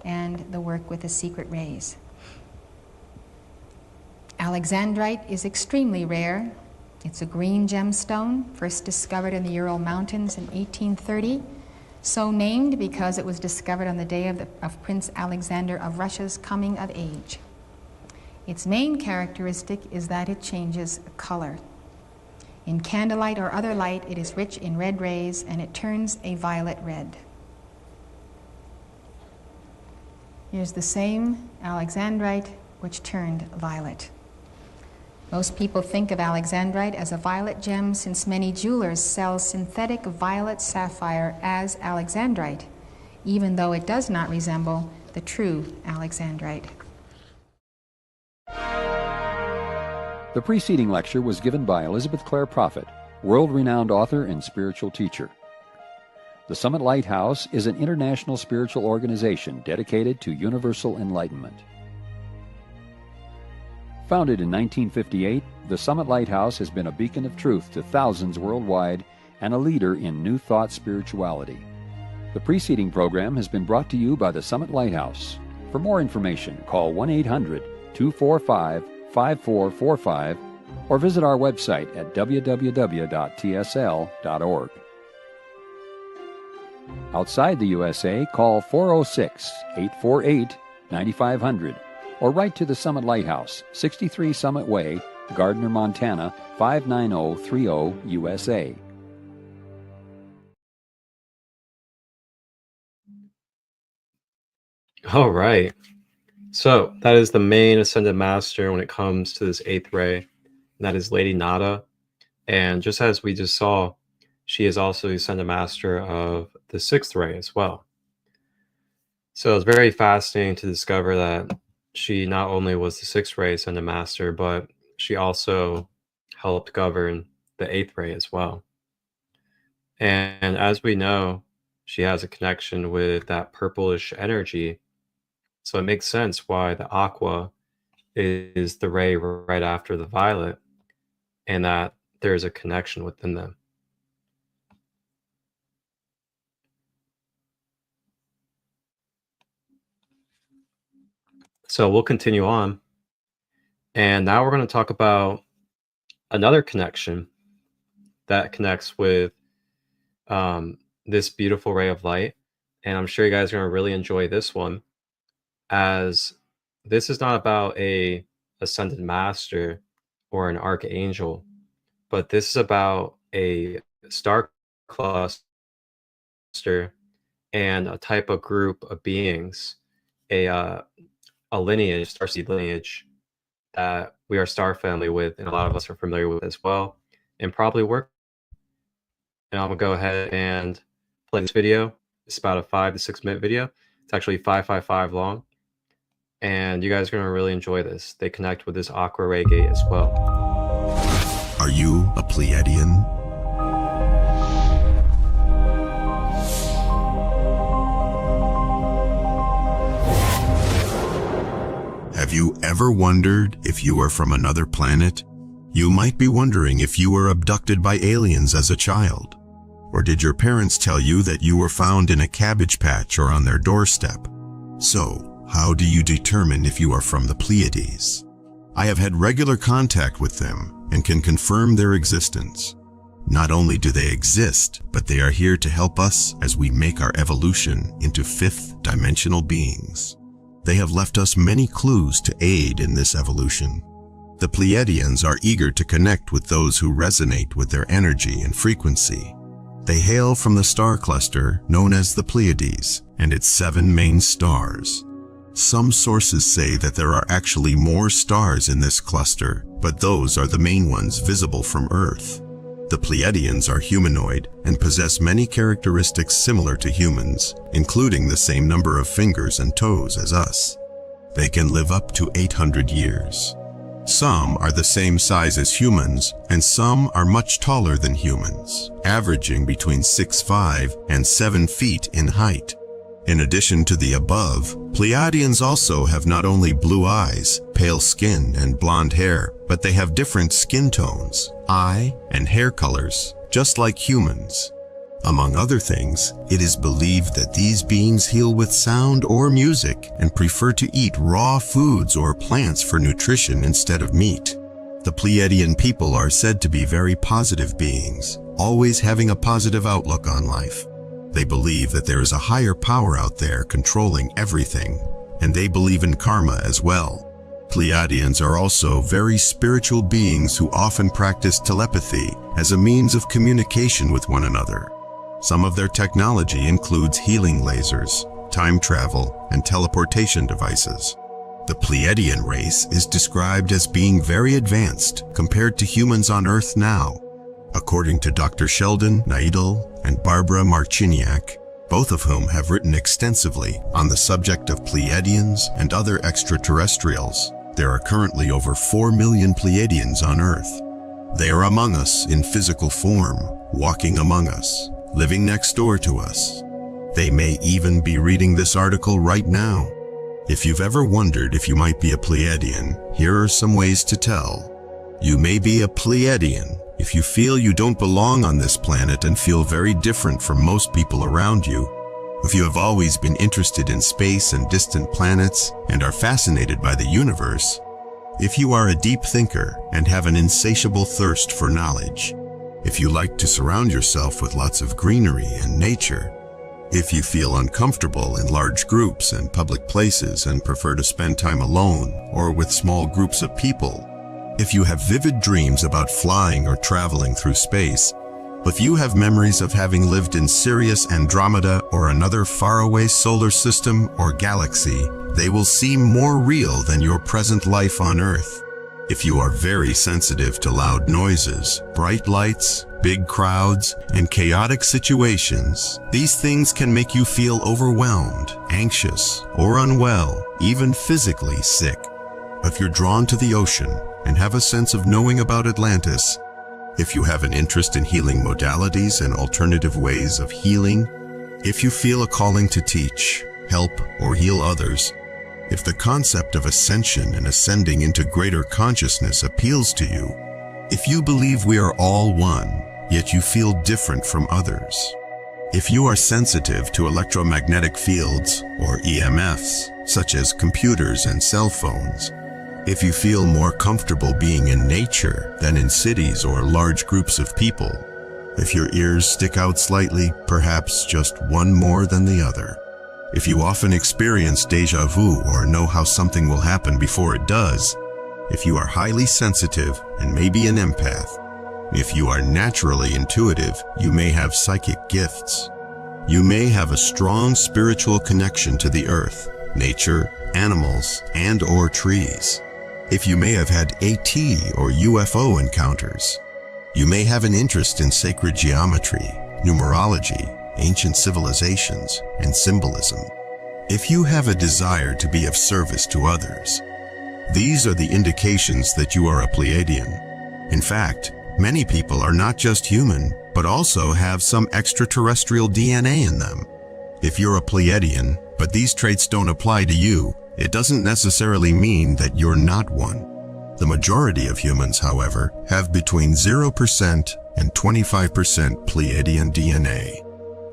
and the work with the secret rays. Alexandrite is extremely rare. It's a green gemstone, first discovered in the Ural Mountains in 1830, so named because it was discovered on the day of Prince Alexander of Russia's coming of age. Its main characteristic is that it changes color. In candlelight or other light, it is rich in red rays, and it turns a violet red. Here's the same alexandrite, which turned violet. Most people think of alexandrite as a violet gem, since many jewelers sell synthetic violet sapphire as alexandrite, even though it does not resemble the true alexandrite. The preceding lecture was given by Elizabeth Clare Prophet, world-renowned author and spiritual teacher. The Summit Lighthouse is an international spiritual organization dedicated to universal enlightenment. Founded in 1958, the Summit Lighthouse has been a beacon of truth to thousands worldwide and a leader in New Thought spirituality. The preceding program has been brought to you by the Summit Lighthouse. For more information, call 1-800-245-5445 or visit our website at www.tsl.org. Outside the USA, call 406-848-9500 or write to the Summit Lighthouse, 63 Summit Way, Gardner, Montana, 59030 USA. All right. So that is the main Ascended Master when it comes to this 8th ray. And that is Lady Nada. And just as we just saw, she is also the Ascended Master of the 6th ray as well. So it's very fascinating to discover that she not only was the 6th ray Ascended Master, but she also helped govern the 8th ray as well. And as we know, she has a connection with that purplish energy. So it makes sense why the Aqua is the ray right after the violet, and that there's a connection within them. So we'll continue on. And now we're going to talk about another connection that connects with this beautiful ray of light. And I'm sure you guys are going to really enjoy this one, as this is not about a ascended master or an archangel, but this is about a star cluster and a type of group of beings, a lineage, starseed lineage, that we are star family with, and a lot of us are familiar with as well, and probably work. And I'm gonna go ahead and play this video. It's about a 5 to 6 minute video. It's actually 555 long, and you guys are gonna really enjoy this. They connect with this Aqua ray gate as well. Are you a Pleiadian? Have you ever wondered if you are from another planet? You might be wondering if you were abducted by aliens as a child. Or did your parents tell you that you were found in a cabbage patch or on their doorstep? So, how do you determine if you are from the Pleiades? I have had regular contact with them and can confirm their existence. Not only do they exist, but they are here to help us as we make our evolution into fifth-dimensional beings. They have left us many clues to aid in this evolution. The Pleiadians are eager to connect with those who resonate with their energy and frequency. They hail from the star cluster known as the Pleiades and its 7 main stars. Some sources say that there are actually more stars in this cluster, but those are the main ones visible from Earth. The Pleiadians are humanoid and possess many characteristics similar to humans, including the same number of fingers and toes as us. They can live up to 800 years. Some are the same size as humans, and some are much taller than humans, averaging between 6'5" and 7 feet in height. In addition to the above, Pleiadians also have not only blue eyes, pale skin, and blonde hair, but they have different skin tones, eye, and hair colors, just like humans. Among other things, it is believed that these beings heal with sound or music and prefer to eat raw foods or plants for nutrition instead of meat. The Pleiadian people are said to be very positive beings, always having a positive outlook on life. They believe that there is a higher power out there controlling everything, and they believe in karma as well. Pleiadians are also very spiritual beings who often practice telepathy as a means of communication with one another. Some of their technology includes healing lasers, time travel, and teleportation devices. The Pleiadian race is described as being very advanced compared to humans on Earth now. According to Dr. Sheldon Neidl and Barbara Marciniak, both of whom have written extensively on the subject of Pleiadians and other extraterrestrials, there are currently over 4 million Pleiadians on Earth. They are among us in physical form, walking among us, living next door to us. They may even be reading this article right now. If you've ever wondered if you might be a Pleiadian, here are some ways to tell. You may be a Pleiadian if you feel you don't belong on this planet and feel very different from most people around you. If you have always been interested in space and distant planets and are fascinated by the universe. If you are a deep thinker and have an insatiable thirst for knowledge, if you like to surround yourself with lots of greenery and nature, if you feel uncomfortable in large groups and public places and prefer to spend time alone or with small groups of people, if you have vivid dreams about flying or traveling through space, if you have memories of having lived in Sirius Andromeda or another faraway solar system or galaxy, they will seem more real than your present life on Earth. If you are very sensitive to loud noises, bright lights, big crowds, and chaotic situations, these things can make you feel overwhelmed, anxious, or unwell, even physically sick. If you're drawn to the ocean and have a sense of knowing about Atlantis, if you have an interest in healing modalities and alternative ways of healing, if you feel a calling to teach, help, or heal others, if the concept of ascension and ascending into greater consciousness appeals to you, if you believe we are all one, yet you feel different from others, if you are sensitive to electromagnetic fields or EMFs, such as computers and cell phones, if you feel more comfortable being in nature than in cities or large groups of people, if your ears stick out slightly, perhaps just one more than the other, if you often experience déjà vu or know how something will happen before it does, if you are highly sensitive and maybe an empath, if you are naturally intuitive, you may have psychic gifts. You may have a strong spiritual connection to the earth, nature, animals, and/or trees. If you may have had AT or UFO encounters, you may have an interest in sacred geometry, numerology, ancient civilizations, and symbolism. If you have a desire to be of service to others, these are the indications that you are a Pleiadian. In fact, many people are not just human, but also have some extraterrestrial DNA in them. If you're a Pleiadian, but these traits don't apply to you, it doesn't necessarily mean that you're not one. The majority of humans, however, have between 0% and 25% Pleiadian DNA.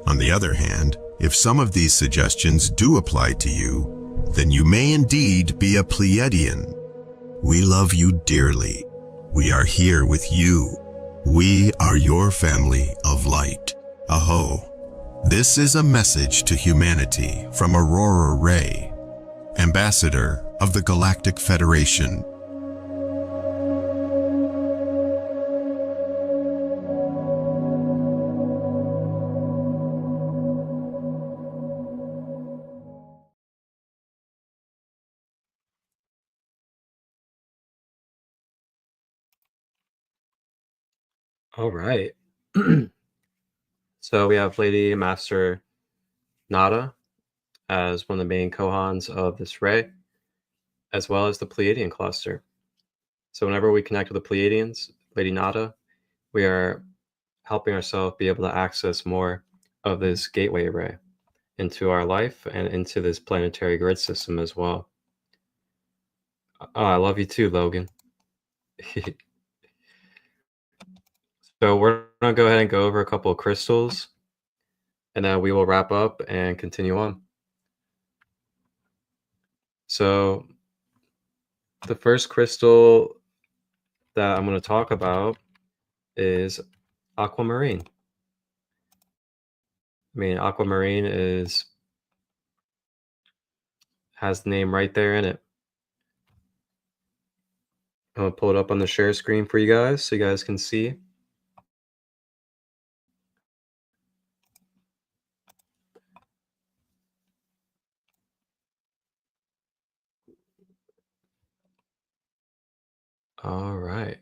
On the other hand, if some of these suggestions do apply to you, then you may indeed be a Pleiadian. We love you dearly. We are here with you. We are your family of light. Aho. This is a message to humanity from Aurora Ray, Ambassador of the Galactic Federation. All right. So we have Lady Master Nada as one of the main Kohans of this ray, as well as the Pleiadian cluster. So whenever we connect with the Pleiadians, Lady Nada, we are helping ourselves be able to access more of this gateway ray into our life and into this planetary grid system as well. Oh, I love you too, Logan. So we're going to go ahead and go over a couple of crystals, and then we will wrap up and continue on. So the first crystal that I'm going to talk about is aquamarine. I mean, aquamarine has the name right there in it. I'm going to pull it up on the share screen for you guys so you guys can see. All right.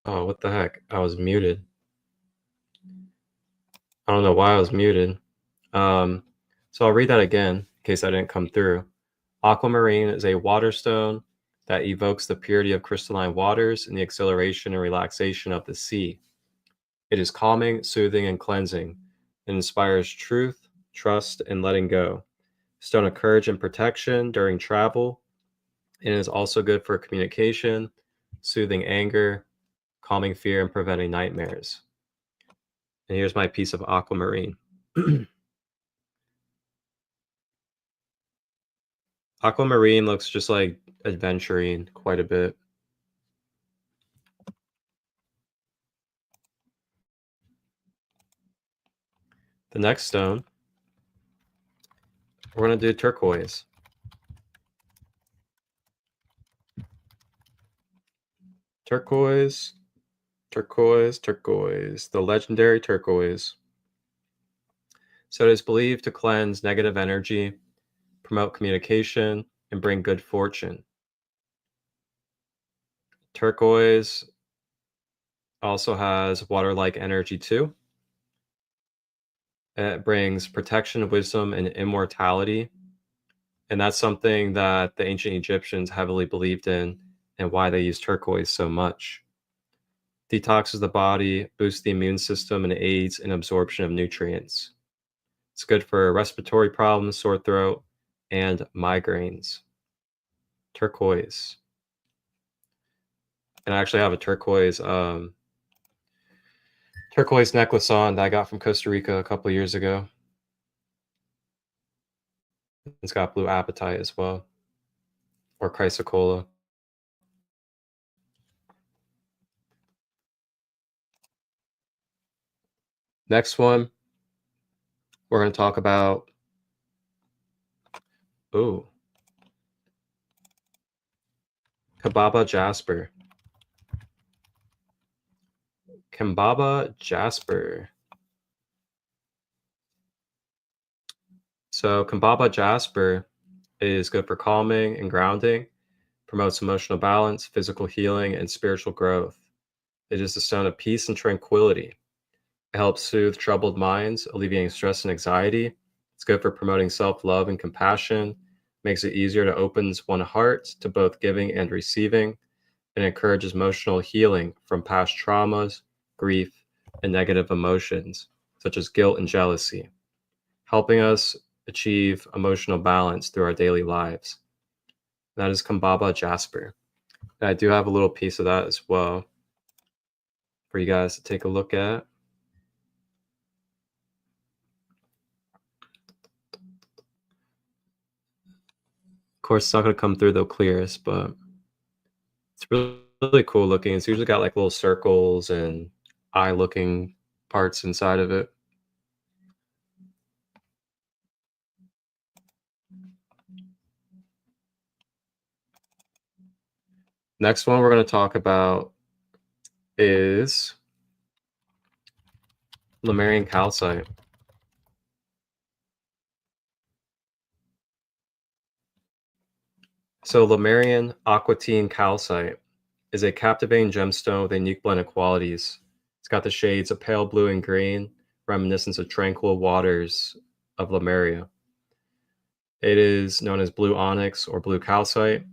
Oh, what the heck? I was muted. I don't know why I was muted. So I'll read that again in case I didn't come through. Aquamarine is a water stone that evokes the purity of crystalline waters and the exhilaration and relaxation of the sea. It is calming, soothing, and cleansing. It inspires truth, trust, and letting go. Stone of courage and protection during travel. And is also good for communication, soothing anger, calming fear, and preventing nightmares. And here's my piece of aquamarine. Aquamarine looks just like adventurine quite a bit. The next stone, we're going to do turquoise. Turquoise, turquoise, turquoise, the legendary turquoise. So it is believed to cleanse negative energy, promote communication, and bring good fortune. Turquoise also has water-like energy too. It brings protection, wisdom, and immortality. And that's something that the ancient Egyptians heavily believed in and why they use turquoise so much. Detoxes the body, boosts the immune system, and aids in absorption of nutrients. It's good for respiratory problems, sore throat, and migraines. Turquoise. And I actually have a turquoise necklace on that I got from Costa Rica a couple years ago. It's got blue apatite as well, or chrysocolla. Next one, we're going to talk about, Kababa jasper. Kambaba jasper. So Kambaba jasper is good for calming and grounding, promotes emotional balance, physical healing, and spiritual growth. It is a stone of peace and tranquility. It helps soothe troubled minds, alleviating stress and anxiety. It's good for promoting self-love and compassion, makes it easier to open one's heart to both giving and receiving, and encourages emotional healing from past traumas, grief, and negative emotions, such as guilt and jealousy, helping us achieve emotional balance through our daily lives. That is Kambaba jasper. And I do have a little piece of that as well for you guys to take a look at. Of course, it's not going to come through the clearest, but it's really cool looking. It's usually got like little circles and eye looking parts inside of it. Next one we're going to talk about is Lemurian calcite. So Lemurian aquatine calcite is a captivating gemstone with a unique blend of qualities. It's got the shades of pale blue and green, reminiscent of tranquil waters of Lemuria. It is known as blue onyx or blue calcite.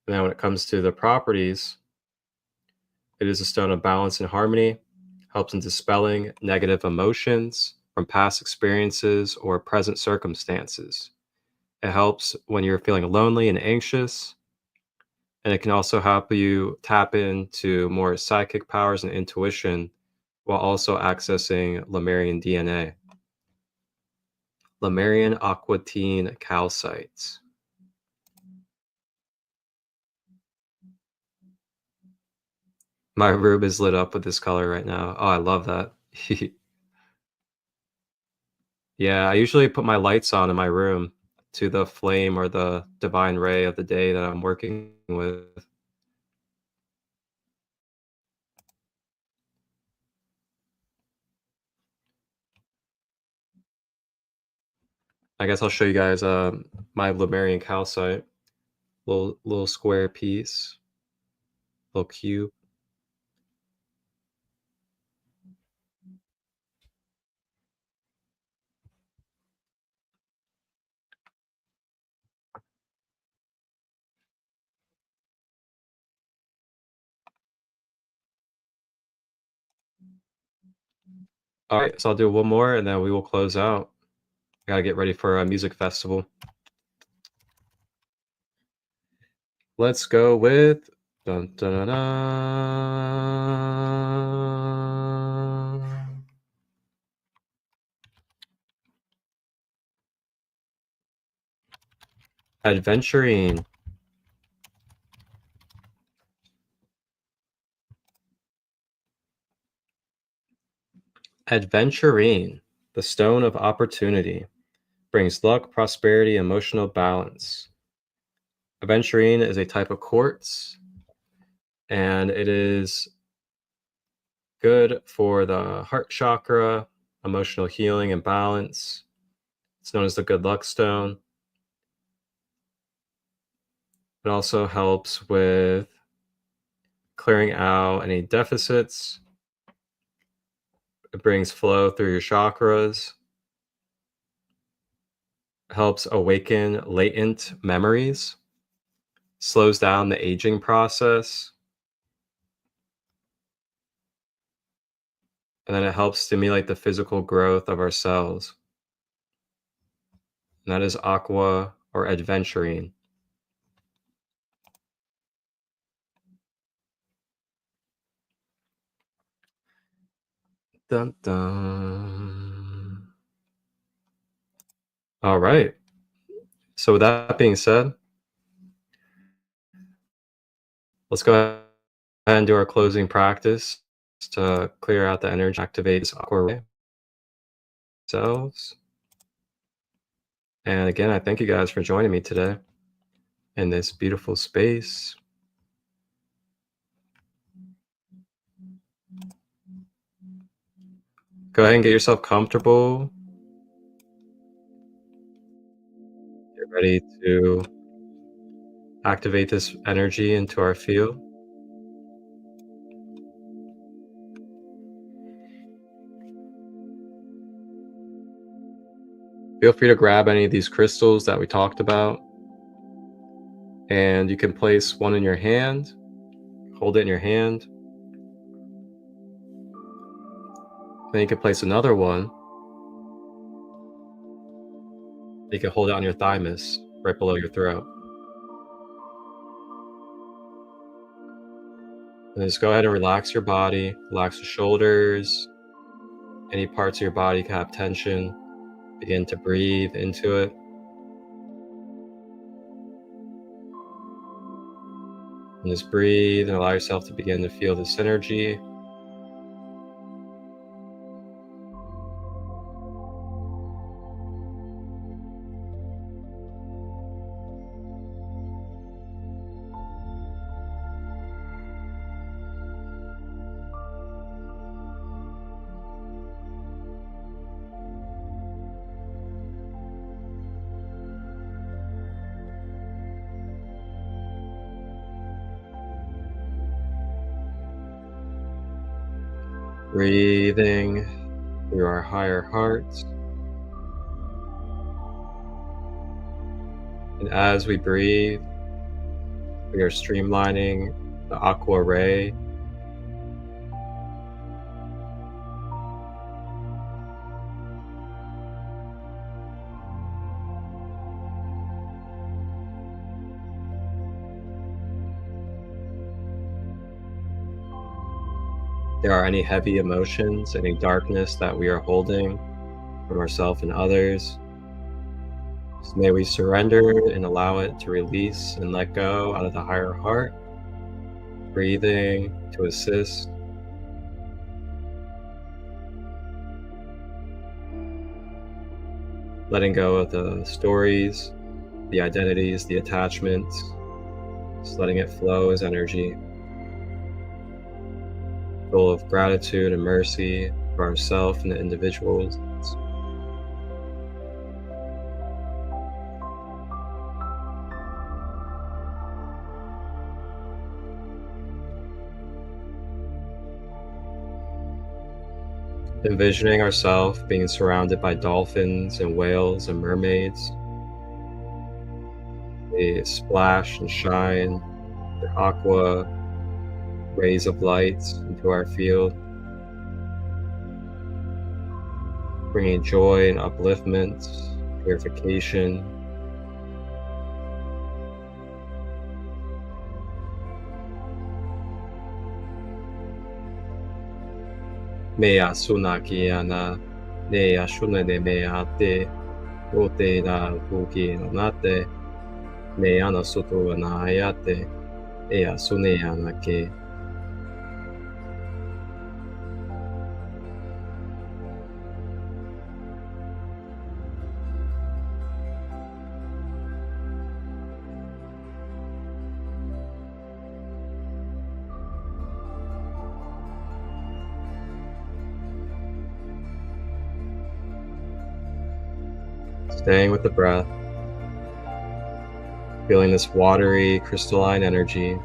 Now, when it comes to the properties, it is a stone of balance and harmony, helps in dispelling negative emotions from past experiences or present circumstances. It helps when you're feeling lonely and anxious, and it can also help you tap into more psychic powers and intuition while also accessing Lemurian DNA. Lemurian aquatine calcite. My room is lit up with this color right now. Oh, I love that. Yeah, I usually put my lights on in my room to the flame or the divine ray of the day that I'm working with. I guess I'll show you guys my Lemurian calcite. Little square piece, little cube. All right, so I'll do one more and then we will close out. I gotta get ready for a music festival. Let's go with dun, dun, dun, dun. Adventuring. Adventuring, the stone of opportunity, brings luck, prosperity, emotional balance. Aventurine is a type of quartz, and it is good for the heart chakra, emotional healing and balance. It's known as the good luck stone. It also helps with clearing out any deficits. It brings flow through your chakras. It helps awaken latent memories. Slows down the aging process. And then it helps stimulate the physical growth of our cells. And that is aqua or adventurine. Dun, dun. All right. So with that being said, let's go ahead and do our closing practice to clear out the energy, activate this aqua ray cells. And again, I thank you guys for joining me today in this beautiful space. Go ahead and get yourself comfortable. Get ready to activate this energy into our field. Feel free to grab any of these crystals that we talked about. And you can place one in your hand, hold it in your hand. Then you can place another one. You can hold it on your thymus, right below your throat. And just go ahead and relax your body, relax the shoulders. Any parts of your body can have tension. Begin to breathe into it. And just breathe and allow yourself to begin to feel this energy. Breathing through our higher hearts. And as we breathe, we are streamlining the aqua ray. There are any heavy emotions, any darkness that we are holding from ourselves and others. So may we surrender and allow it to release and let go out of the higher heart. Breathing to assist. Letting go of the stories, the identities, the attachments. Just letting it flow as energy. Full of gratitude and mercy for ourselves and the individuals. Envisioning ourselves being surrounded by dolphins and whales and mermaids. They splash and shine their aqua rays of light into our field. bringing joy and upliftment, purification. Mea sunakiana, nea shunene meate, ote na buki nate, meana soto anayate, ea suneana ke. Staying with the breath, feeling this watery, crystalline energy.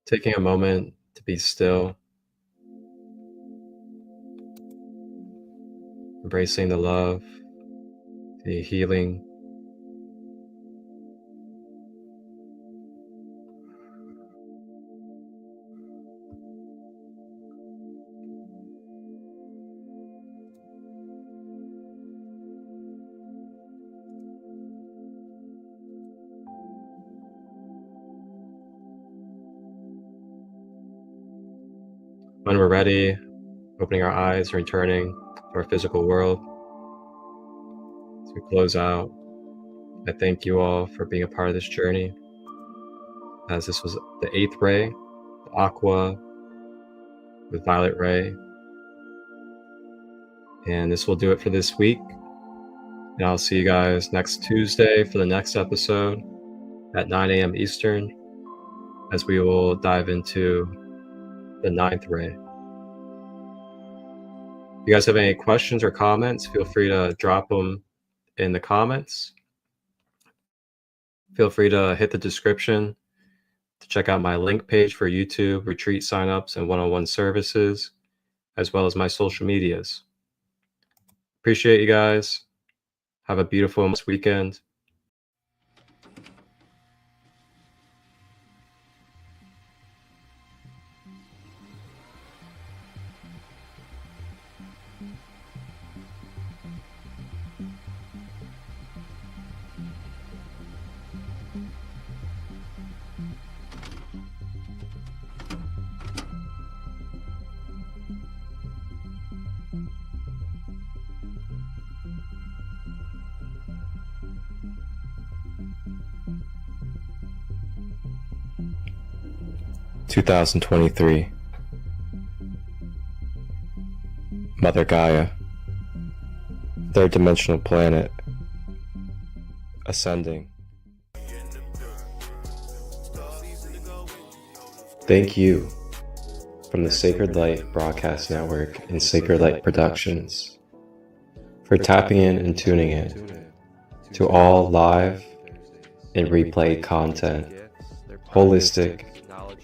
Taking a moment to be still, embracing the love, the healing. When we're ready, opening our eyes, returning to our physical world. As we close out, I thank you all for being a part of this journey. As this was the 8th ray, the Aqua with Violet Ray. And this will do it for this week. And I'll see you guys next Tuesday for the next episode at 9 a.m. Eastern, as we will dive into the 9th ray. If you guys have any questions or comments, feel free to drop them in the comments. Feel free to hit the description to check out my link page for YouTube, retreat signups, and one-on-one services, as well as my social medias. Appreciate you guys. Have a beautiful weekend. (2023) Mother Gaia, third dimensional planet, ascending. Thank you from the Sacred Light Broadcast Network and Sacred Light Productions for tapping in and tuning in to all live and replay content, holistic,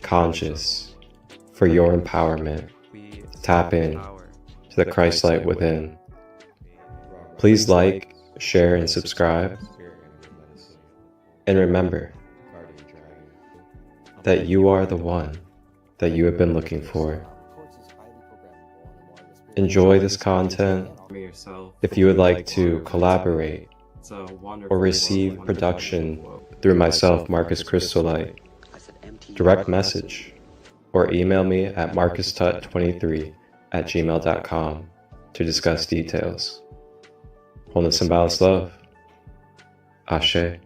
conscious, for your empowerment. Tap in to the ChristoLight within. Please like, share, and subscribe. And remember that you are the one that you have been looking for. Enjoy this content. If you would like to collaborate or receive production through myself, Marcus ChristoLight, direct message or email me at marcustut23@gmail.com to discuss details. Wholeness and balanced love. Ashe.